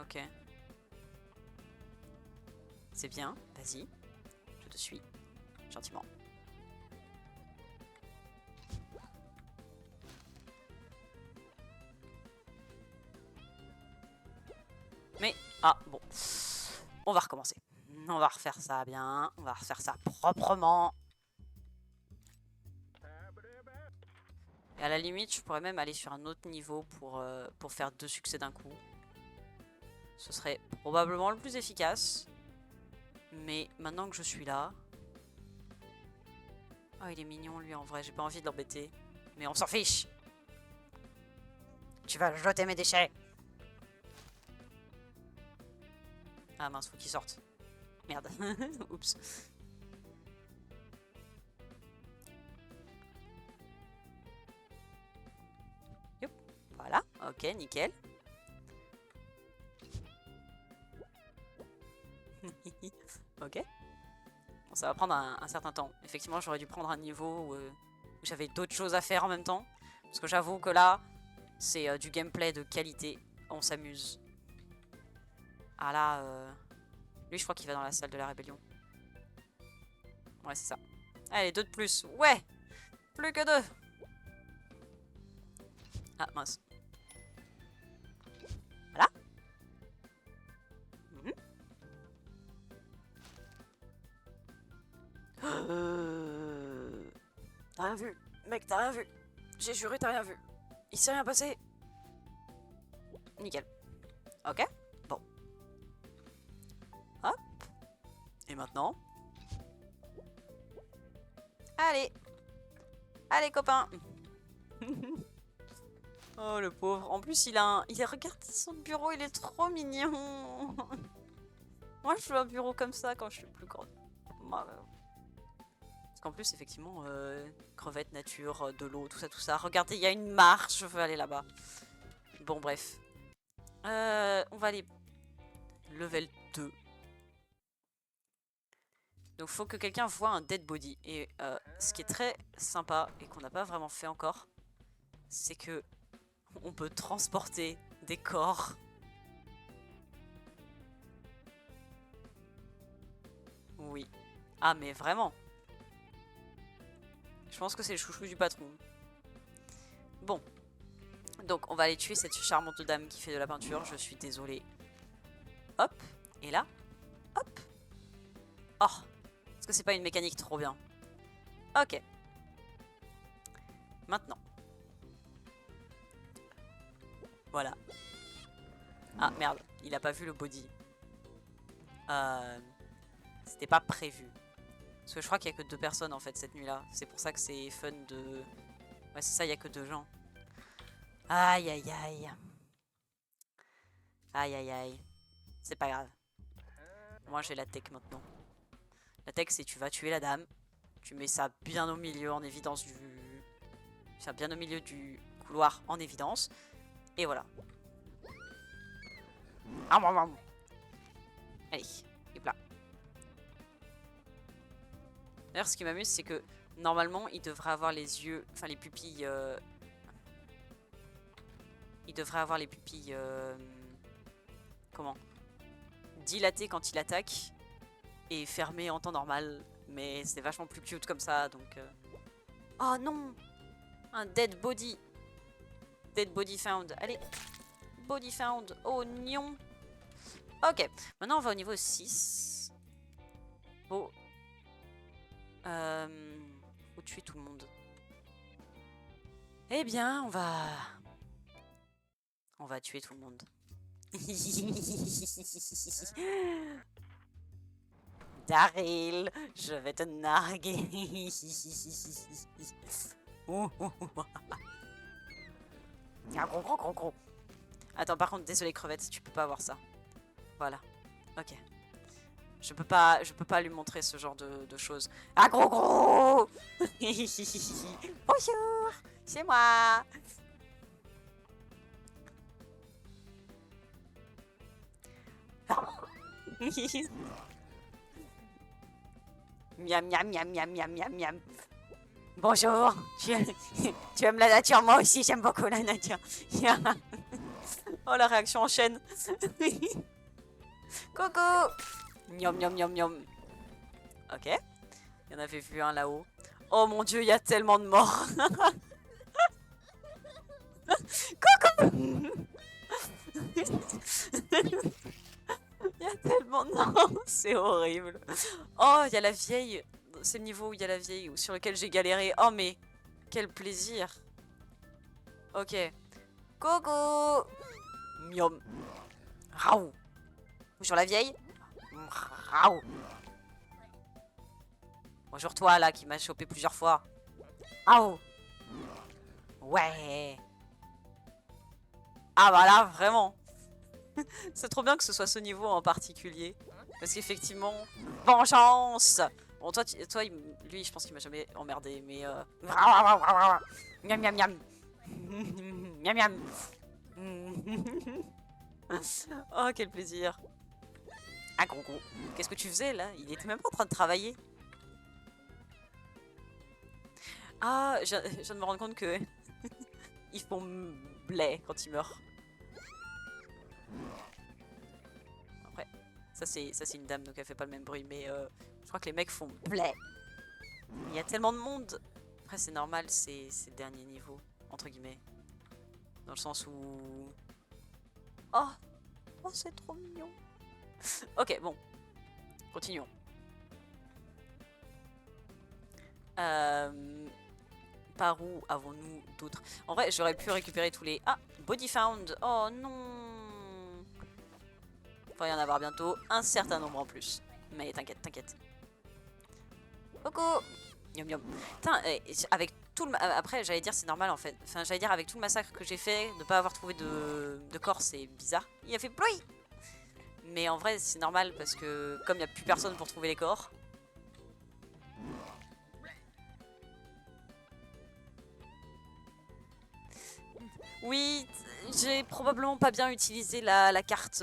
Ok. C'est bien, vas-y. Je te suis. Gentiment. Mais, ah, bon. On va recommencer. On va refaire ça bien. On va refaire ça proprement. Et à la limite, je pourrais même aller sur un autre niveau pour faire 2 succès d'un coup. Ce serait probablement le plus efficace. Mais maintenant que je suis là... Oh, il est mignon lui en vrai, j'ai pas envie de l'embêter. Mais on s'en fiche. Tu vas jeter mes déchets. Ah mince, faut qu'il sorte. Merde. Oups. Yop. Voilà, ok, nickel. Ok. Bon, ça va prendre un certain temps. Effectivement, j'aurais dû prendre un niveau où j'avais d'autres choses à faire en même temps. Parce que j'avoue que là, c'est du gameplay de qualité. On s'amuse. Ah là, lui, je crois qu'il va dans la salle de la rébellion. Ouais, c'est ça. Allez, 2 de plus. Ouais. Plus que 2. Ah, mince. Voilà. T'as rien vu. Mec, t'as rien vu. J'ai juré, t'as rien vu. Il s'est rien passé. Nickel. Ok. Bon. Hop. Et maintenant... Allez. Allez, copain. Oh, le pauvre. En plus, il a regardé son bureau, il est trop mignon. Moi, je veux un bureau comme ça quand je suis plus grande. Parce qu'en plus, effectivement, crevettes, nature, de l'eau, tout ça. Regardez, il y a une marche, je veux aller là-bas. Bon, bref. On va aller level 2. Donc faut que quelqu'un voit un dead body. Et ce qui est très sympa et qu'on n'a pas vraiment fait encore, c'est que on peut transporter des corps. Oui. Ah mais vraiment. Je pense que c'est le chouchou du patron. Bon. Donc on va aller tuer cette charmante dame qui fait de la peinture. Je suis désolée. Hop. Et là. Hop. Oh. Est-ce que c'est pas une mécanique trop bien? Ok. Maintenant. Voilà. Ah merde, il a pas vu le body. C'était pas prévu. Parce que je crois qu'il y a que 2 personnes en fait cette nuit-là. C'est pour ça que c'est fun de... Ouais c'est ça, il y a que 2 gens. Aïe, aïe, aïe. Aïe, aïe, aïe. C'est pas grave. Moi, j'ai la tech maintenant. La tech, c'est tu vas tuer la dame. Tu mets ça bien au milieu en évidence du... Ça bien au milieu du couloir en évidence. Et voilà. Allez, et là. D'ailleurs, ce qui m'amuse, c'est que normalement, il devrait avoir les yeux... Enfin, les pupilles... Il devrait avoir les pupilles... Comment? Dilatées quand il attaque. Et fermées en temps normal. Mais c'est vachement plus cute comme ça, donc... Oh non! Un dead body. Dead body found. Allez. Body found. Oh non. Ok. Maintenant, on va au niveau 6. Bon. Faut tuer tout le monde. Eh bien, on va... On va tuer tout le monde. Daryl, je vais te narguer. Attends, par contre, désolé crevette, tu peux pas avoir ça. Voilà. Ok. Je peux pas lui montrer ce genre de choses. Ah gros gros. Bonjour, c'est moi. Miam miam miam miam miam miam miam. Bonjour. Tu aimes la nature? Moi aussi, j'aime beaucoup la nature. Oh, la réaction en chaîne. Coucou. Miam miam miam miam. Ok. Il y en avait vu un là-haut. Oh mon dieu, il y a tellement de morts. Coucou. Il y a tellement de... Non, c'est horrible. Oh, il y a la vieille. C'est le niveau où il y a la vieille sur lequel j'ai galéré. Oh, mais quel plaisir. Ok. Coucou. Miam. Raoult. Bonjour la vieille. Raoult. Bonjour toi là qui m'a chopé plusieurs fois. Raoult. Ouais. Ah bah là, vraiment. C'est trop bien que ce soit ce niveau en particulier. Parce qu'effectivement, vengeance. Bon, toi, lui, je pense qu'il m'a jamais emmerdé, mais... Miam, miam, miam. Miam, miam. Oh, quel plaisir. Ah, gros gros. Qu'est-ce que tu faisais, là? Il était même pas en train de travailler. Ah, je viens de me rendre compte que... ils font blé quand ils meurent. Après, ça c'est une dame, donc elle fait pas le même bruit, mais je crois que les mecs font blé. Il y a tellement de monde. Après, c'est normal, c'est le dernier niveau, entre guillemets. Dans le sens où... Oh, oh c'est trop mignon. Ok, bon. Continuons. Par où avons-nous d'autres? En vrai, j'aurais pu récupérer tous les... Ah, body found. Oh non. Il va y en avoir bientôt un certain nombre en plus. Mais t'inquiète, t'inquiète. Coucou. Yum yum. Putain, avec tout le... Après, j'allais dire c'est normal en fait. Enfin, j'allais dire avec tout le massacre que j'ai fait, de pas avoir trouvé de corps, c'est bizarre. Il a fait bruit. Mais en vrai, c'est normal parce que comme il n'y a plus personne pour trouver les corps... Oui, j'ai probablement pas bien utilisé la carte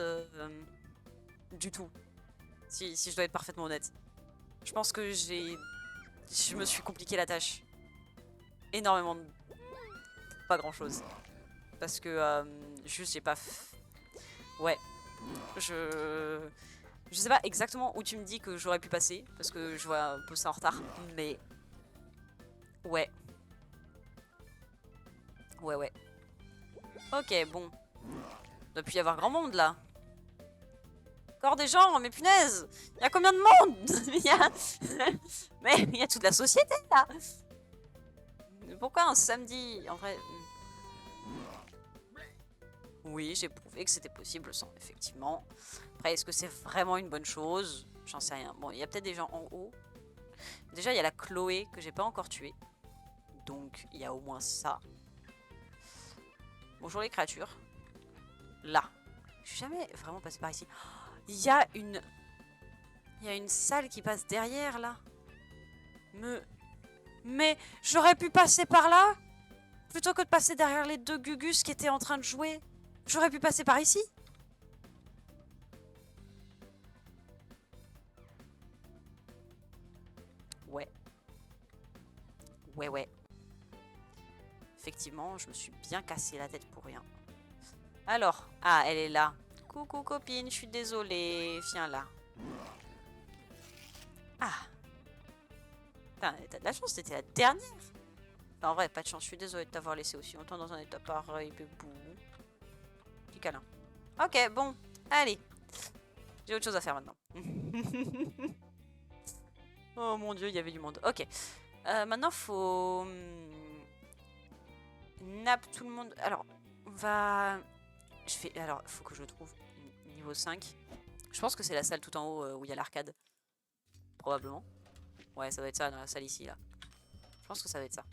du tout. Si je dois être parfaitement honnête. Je pense que je me suis compliqué la tâche. Énormément de... Pas grand chose. Parce que juste j'ai pas... Ouais. Je sais pas exactement où tu me dis que j'aurais pu passer. Parce que je vois un peu ça en retard. Mais... Ouais. Ouais, ouais. Ok, bon. Il doit plus y avoir grand monde là. Encore des gens, mais punaise! Il y a combien de monde? Mais il y a toute la société là! Pourquoi un samedi? En vrai. Oui, j'ai prouvé que c'était possible sans, effectivement. Après, est-ce que c'est vraiment une bonne chose? J'en sais rien. Bon, il y a peut-être des gens en haut. Déjà, il y a la Chloé que j'ai pas encore tuée. Donc, il y a au moins ça. Bonjour les créatures. Là. Je suis jamais vraiment passé par ici. Il y a une salle qui passe derrière, là. Mais j'aurais pu passer par là plutôt que de passer derrière les deux Gugus qui étaient en train de jouer. J'aurais pu passer par ici. Ouais. Ouais. Effectivement, je me suis bien cassé la tête pour rien. Alors, ah, elle est là. Coucou copine, je suis désolée. Viens là. Ah. T'as de la chance, c'était la dernière. Enfin, en vrai, pas de chance. Je suis désolée de t'avoir laissé aussi longtemps dans un état pareil, bébou. Petit câlin. Ok, bon. Allez. J'ai autre chose à faire maintenant. Oh mon dieu, il y avait du monde. Ok. Maintenant, faut... Nap tout le monde. Alors, on va... Alors, faut que je trouve niveau 5. Je pense que c'est la salle tout en haut où il y a l'arcade. Probablement. Ouais, ça doit être ça dans la salle ici, là. Je pense que ça va être ça.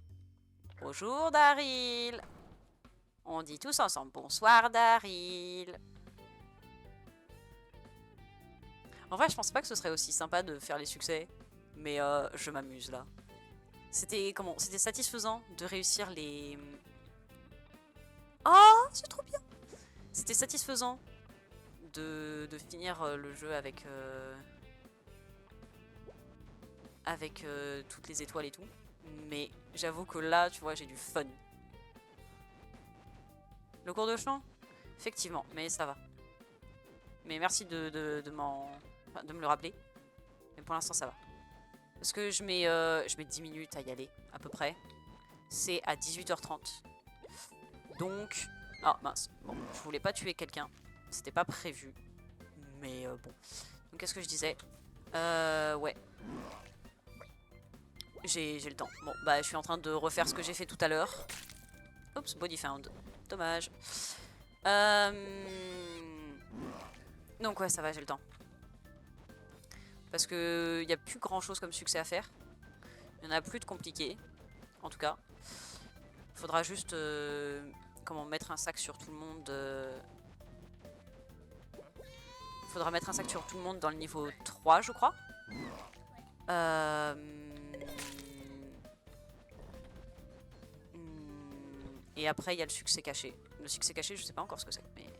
Bonjour, Daryl. On dit tous ensemble. Bonsoir, Daryl. En vrai, je pense pas que ce serait aussi sympa de faire les succès. Mais je m'amuse, là. C'était satisfaisant de réussir les... Oh, c'est trop bien. C'était satisfaisant de finir le jeu avec toutes les étoiles et tout. Mais j'avoue que là, tu vois, j'ai du fun. Le cours de chant? Effectivement, mais ça va. Mais merci de me le rappeler. Mais pour l'instant, ça va. Parce que je mets 10 minutes à y aller, à peu près. C'est à 18h30. Donc... Ah, mince. Bon, je voulais pas tuer quelqu'un. C'était pas prévu. Mais bon. Donc, qu'est-ce que je disais? Ouais. J'ai le temps. Bon, bah, je suis en train de refaire ce que j'ai fait tout à l'heure. Oups, body found. Dommage. Donc, ouais, ça va, j'ai le temps. Parce que il n'y a plus grand chose comme succès à faire. Il n'y en a plus de compliqué. En tout cas. Il faudra juste... comment mettre un sac sur tout le monde. Il faudra mettre un sac sur tout le monde dans le niveau 3, je crois. Et après, il y a le succès caché. Le succès caché, je sais pas encore ce que c'est. Mais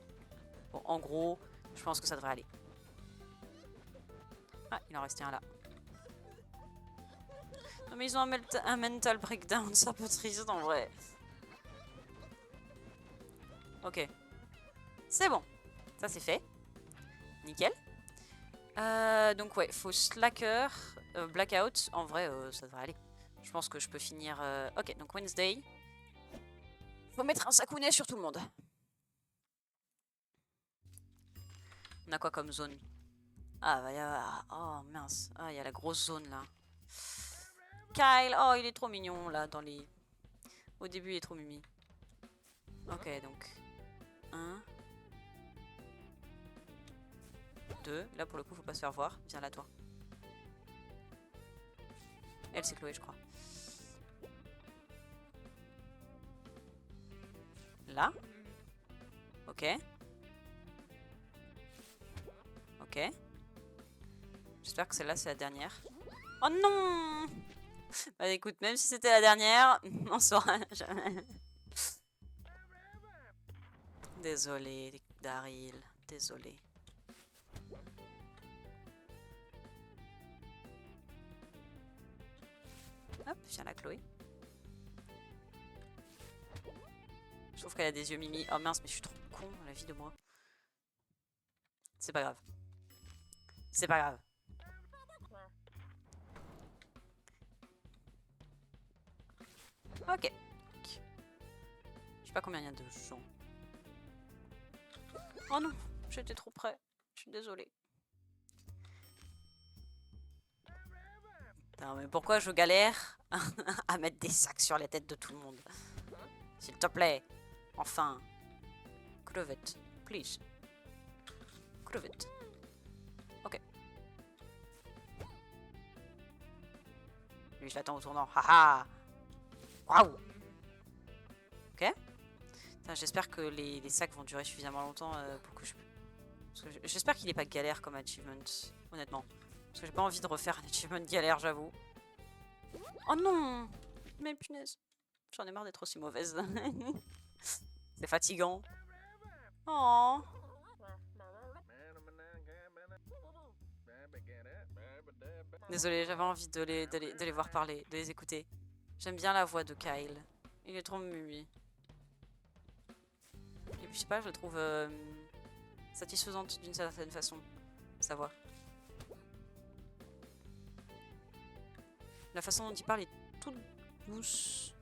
bon, en gros, je pense que ça devrait aller. Ah, il en restait un là. Non mais ils ont un mental breakdown, c'est un peu triste en vrai. Ok. C'est bon. Ça c'est fait. Nickel. Donc ouais, faut slacker, blackout. En vrai, ça devrait aller. Je pense que je peux finir... Ok, donc Wednesday. Faut mettre un sakounet sur tout le monde. On a quoi comme zone? Ah, bah, y a... Oh, mince. Ah, il y a la grosse zone, là. Kyle. Oh, il est trop mignon, là, dans les... Au début, il est trop mimi. Ok, donc... 1... 2. Là, pour le coup, faut pas se faire voir. Viens là, toi. Elle, c'est Chloé, je crois. Là. Ok. Ok. J'espère que celle-là, c'est la dernière. Oh non! Bah écoute, même si c'était la dernière, on saura jamais. Désolé, Daryl. Désolé. Hop, viens là, Chloé. Je trouve qu'elle a des yeux mimi. Oh mince, mais je suis trop con, la vie de moi. C'est pas grave. C'est pas grave. Ok. Je sais pas combien il y a de gens. Oh non, j'étais trop près. Je suis désolée. Putain, mais pourquoi je galère à mettre des sacs sur la tête de tout le monde? S'il te plaît. Enfin. Crevette. Please. Crevette. Ok. Lui, je l'attends au tournant. Haha. Waouh. Ok. J'espère que les sacs vont durer suffisamment longtemps pour que je... J'espère qu'il n'est pas galère comme achievement, honnêtement. Parce que j'ai pas envie de refaire un achievement galère, j'avoue. Oh non! Mais punaise. J'en ai marre d'être aussi mauvaise. C'est fatigant. Oh! Désolée, j'avais envie de les voir parler, de les écouter. J'aime bien la voix de Kyle. Il est trop mimi. Et puis je sais pas, je le trouve satisfaisante d'une certaine façon, sa voix. La façon dont il parle est toute douce.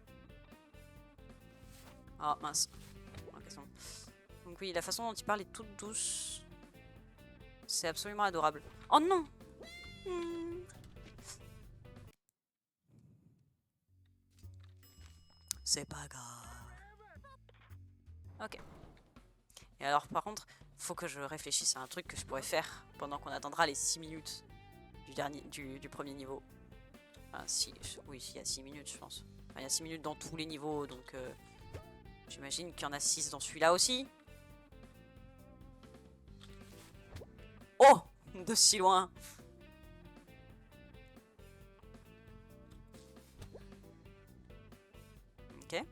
Ah mince. Donc oui, la façon dont il parle est toute douce. C'est absolument adorable. Oh non! C'est pas grave. Ok. Et alors par contre, faut que je réfléchisse à un truc que je pourrais faire pendant qu'on attendra les 6 minutes du premier niveau. Enfin, oui, il y a 6 minutes je pense. Enfin, il y a 6 minutes dans tous les niveaux, donc j'imagine qu'il y en a 6 dans celui-là aussi. Oh! De si loin! Ok.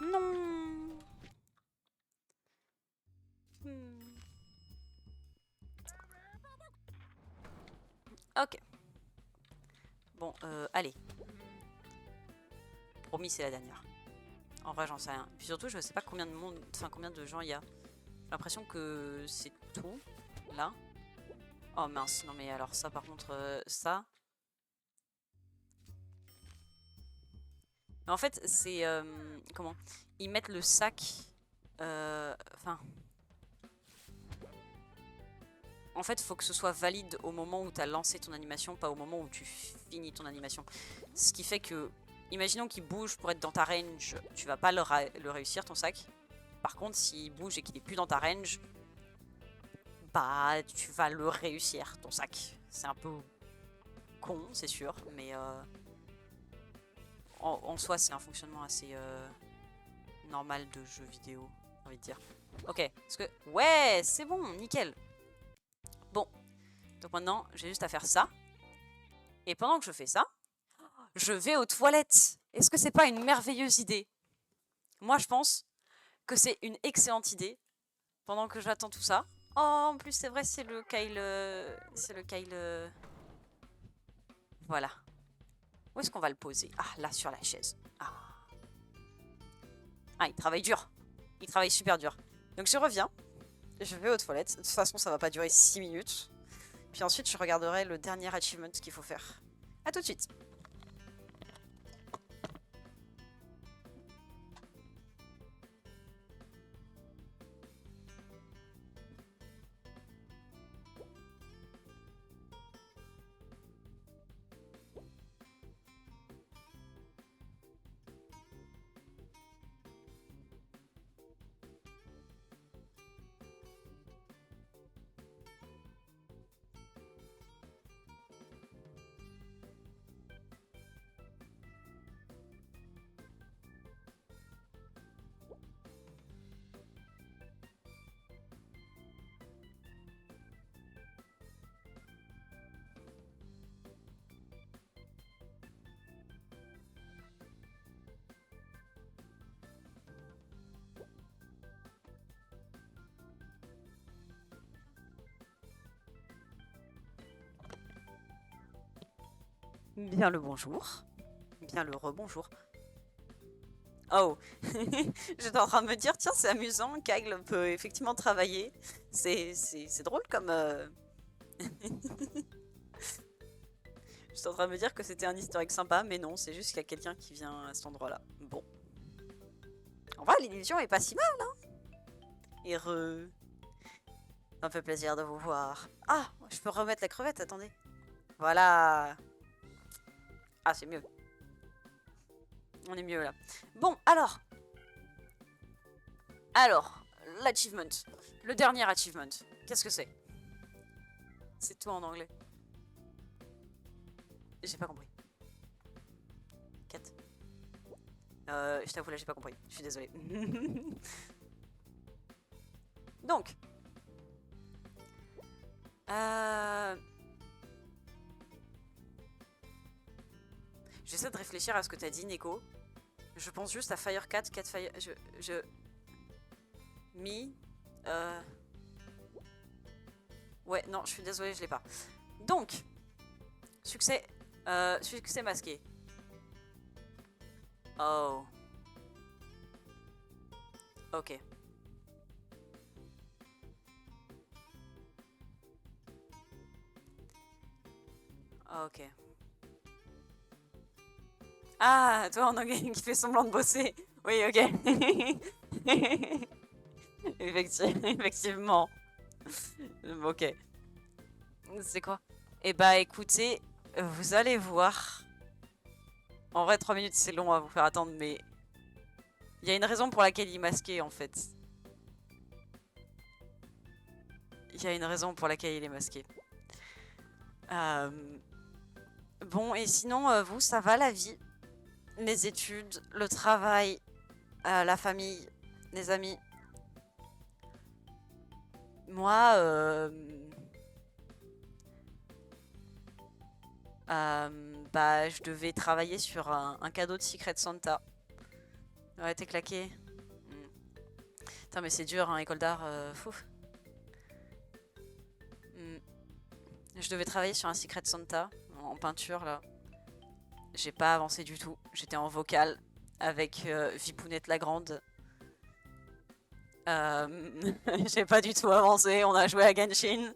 Non! Ok. Bon, allez. Promis, c'est la dernière. En vrai, j'en sais rien. Et puis surtout, je sais pas combien de monde, enfin combien de gens il y a. J'ai l'impression que c'est tout, là. Oh mince, non mais alors ça par contre, ça... Mais en fait, c'est... comment? Ils mettent le sac... Enfin... En fait, il faut que ce soit valide au moment où tu as lancé ton animation, pas au moment où tu finis ton animation. Ce qui fait que, imaginons qu'il bouge pour être dans ta range, tu vas pas le réussir ton sac. Par contre, s'il bouge et qu'il est plus dans ta range, bah tu vas le réussir ton sac. C'est un peu con, c'est sûr, mais en soi, c'est un fonctionnement assez normal de jeu vidéo, j'ai envie de dire. Ok, parce que... Ouais, c'est bon, nickel. Bon, donc maintenant, j'ai juste à faire ça. Et pendant que je fais ça, je vais aux toilettes. Est-ce que c'est pas une merveilleuse idée? Moi, je pense que c'est une excellente idée. Pendant que j'attends tout ça. Oh, en plus, c'est vrai, c'est le Kyle... c'est le Kyle... Voilà. Où est-ce qu'on va le poser? Ah, là, sur la chaise. Ah, il travaille dur. Il travaille super dur. Donc, je reviens. Je vais aux toilettes. De toute façon, ça va pas durer 6 minutes. Puis ensuite, je regarderai le dernier achievement qu'il faut faire. A tout de suite. Bien le bonjour. Bien le rebonjour. Oh, j'étais en train de me dire, tiens, c'est amusant, Kyle peut effectivement travailler. C'est drôle comme... J'étais en train de me dire que c'était un easter egg sympa, mais non, c'est juste qu'il y a quelqu'un qui vient à cet endroit-là. Bon. En vrai, l'illusion est pas si mal, hein. Heureux. Ça me fait plaisir de vous voir. Ah, je peux remettre la crevette, attendez. Voilà. Ah, c'est mieux. On est mieux là. Bon, alors. L'achievement. Le dernier achievement. Qu'est-ce que c'est? C'est tout en anglais. J'ai pas compris. 4. Je t'avoue, là, j'ai pas compris. Je suis désolée. Donc. J'essaie de réfléchir à ce que t'as dit, Neko. Je pense juste à Firecat, Cat Fire... Mi... Ouais, non, je suis désolée, je l'ai pas. Donc, succès... succès masqué. Oh. Ok. Ok. Ah, toi en anglais qui fait semblant de bosser. Oui, ok. Effectivement. Ok. C'est quoi? Eh bah écoutez, vous allez voir. En vrai, 3 minutes c'est long à vous faire attendre, mais il y a une raison pour laquelle il est masqué en fait. Il y a une raison pour laquelle il est masqué. Bon, et sinon, vous, ça va la vie? Les études, le travail, la famille, les amis? Moi, bah, je devais travailler sur un cadeau de Secret Santa. Ouais, t'es claqué. Putain, mais c'est dur, hein, école d'art. Fou. Je devais travailler sur un Secret Santa en peinture, là. J'ai pas avancé du tout. J'étais en vocal avec Vipounette la Grande. J'ai pas du tout avancé. On a joué à Genshin.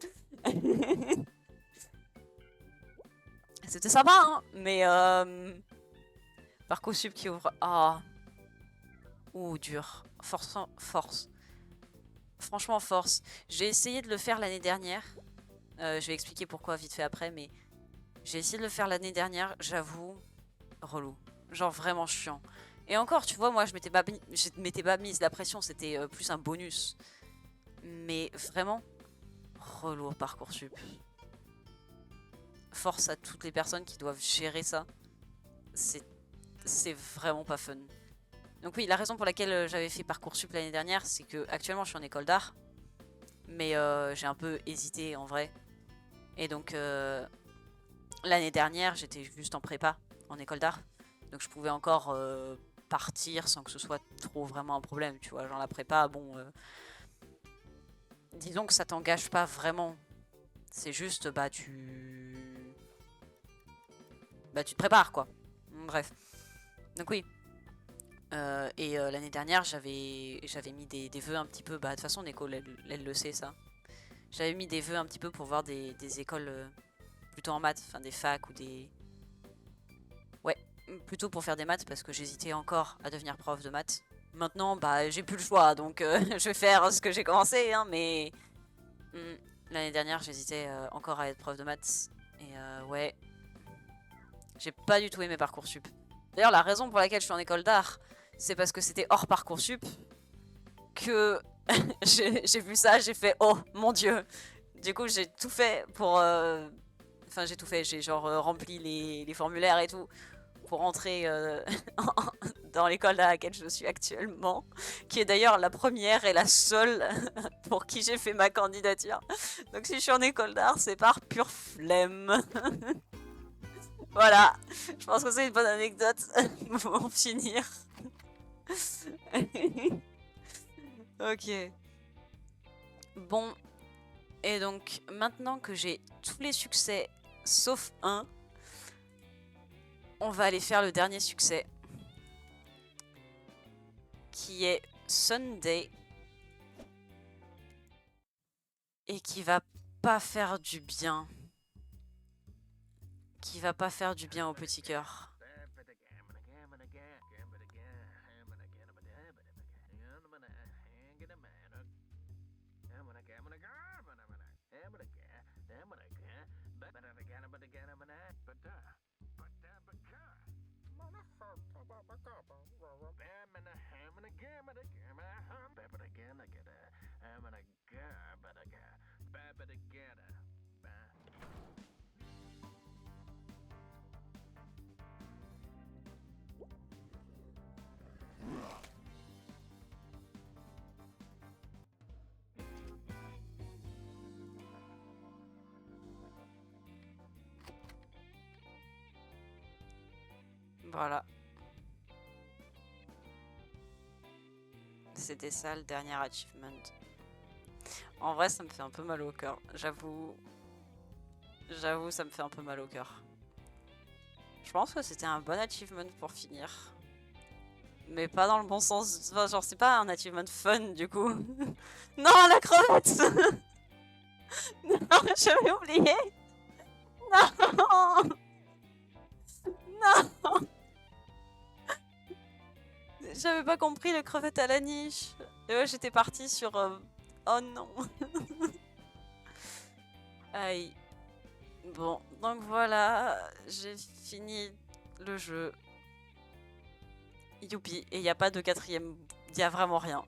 C'était sympa, hein. Mais Parcoursup qui ouvre. Ah. Ouh, dur. Force, force. Franchement, force. J'ai essayé de le faire l'année dernière. Je vais expliquer pourquoi vite fait après, mais j'ai essayé de le faire l'année dernière. J'avoue, relou. Genre vraiment chiant. Et encore, tu vois, moi, je m'étais pas mise la pression. C'était plus un bonus. Mais vraiment, relou Parcoursup. Force à toutes les personnes qui doivent gérer ça. C'est vraiment pas fun. Donc oui, la raison pour laquelle j'avais fait Parcoursup l'année dernière, c'est que actuellement je suis en école d'art. Mais j'ai un peu hésité en vrai. Et donc l'année dernière, j'étais juste en prépa, en école d'art. Donc je pouvais encore partir sans que ce soit trop vraiment un problème, tu vois. Genre la prépa, bon... disons que ça t'engage pas vraiment. C'est juste, bah tu... Bah tu te prépares, quoi. Bref. Donc oui. Et l'année dernière, j'avais mis des vœux un petit peu... Bah de toute façon, l'école, elle le sait, ça. J'avais mis des vœux un petit peu pour voir des écoles plutôt en maths, enfin des facs ou des... Ouais, plutôt pour faire des maths parce que j'hésitais encore à devenir prof de maths. Maintenant, bah j'ai plus le choix, donc je vais faire ce que j'ai commencé, hein, mais... l'année dernière, j'hésitais encore à être prof de maths. Et ouais, j'ai pas du tout aimé Parcoursup. D'ailleurs, la raison pour laquelle je suis en école d'art, c'est parce que c'était hors Parcoursup que j'ai vu ça, j'ai fait oh mon dieu. Du coup, j'ai tout fait pour... Enfin, j'ai tout fait, j'ai genre rempli les formulaires et tout pour entrer dans l'école à laquelle je suis actuellement, qui est d'ailleurs la première et la seule pour qui j'ai fait ma candidature. Donc si je suis en école d'art, c'est par pure flemme. Voilà, je pense que c'est une bonne anecdote pour finir. Ok. Bon, et donc maintenant que j'ai tous les succès sauf un, on va aller faire le dernier succès, qui est Sunday, et qui va pas faire du bien. Qui va pas faire du bien au petit cœur. Voilà. C'était ça le dernier achievement. En vrai, ça me fait un peu mal au cœur. J'avoue. J'avoue, ça me fait un peu mal au cœur. Je pense que c'était un bon achievement pour finir. Mais pas dans le bon sens. Enfin, genre, c'est pas un achievement fun du coup. Non, la crevette. Non, j'avais oublié. Non. Non. J'avais pas compris le crevette à la niche. Et ouais, j'étais partie sur... Oh non. Aïe. Bon, donc voilà, j'ai fini le jeu. Youpi, et il n'y a pas de quatrième, il n'y a vraiment rien.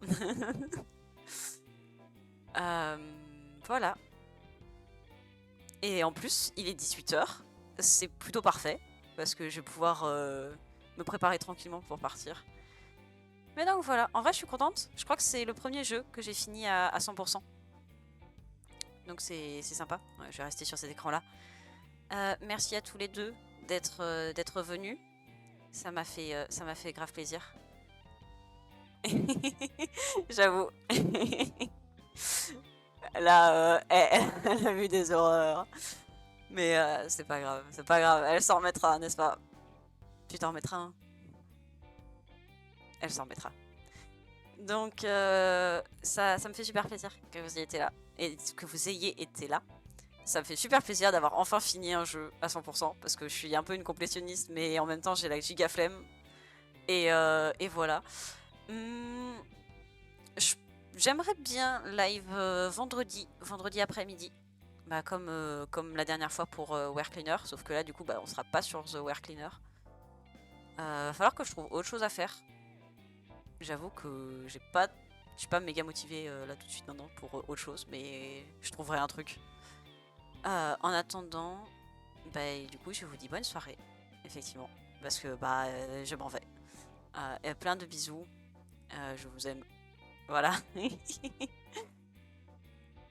Voilà. Et en plus, il est 18h, c'est plutôt parfait, parce que je vais pouvoir me préparer tranquillement pour partir. Mais donc voilà, en vrai je suis contente, je crois que c'est le premier jeu que j'ai fini à 100%. Donc c'est sympa, ouais, je vais rester sur cet écran-là. Merci à tous les deux d'être venus. Ça m'a fait grave plaisir. J'avoue. Là, elle a vu des horreurs. Mais c'est pas grave, c'est pas grave. Elle s'en remettra, n'est-ce pas? Tu t'en remettras, hein? Elle s'en remettra. Donc, ça me fait super plaisir que vous ayez été là. Et que vous ayez été là. Ça me fait super plaisir d'avoir enfin fini un jeu à 100%. Parce que je suis un peu une complétionniste, mais en même temps, j'ai la giga flemme. Et voilà. J'aimerais bien live vendredi après-midi. Bah, comme la dernière fois pour Wear Cleaner. Sauf que là, du coup, bah, on sera pas sur The Wear Cleaner. Va falloir que je trouve autre chose à faire. J'avoue que je suis pas méga motivée là tout de suite maintenant pour autre chose, mais je trouverai un truc. En attendant, bah, du coup, je vous dis bonne soirée, effectivement, parce que bah, je m'en vais. Et plein de bisous, je vous aime. Voilà.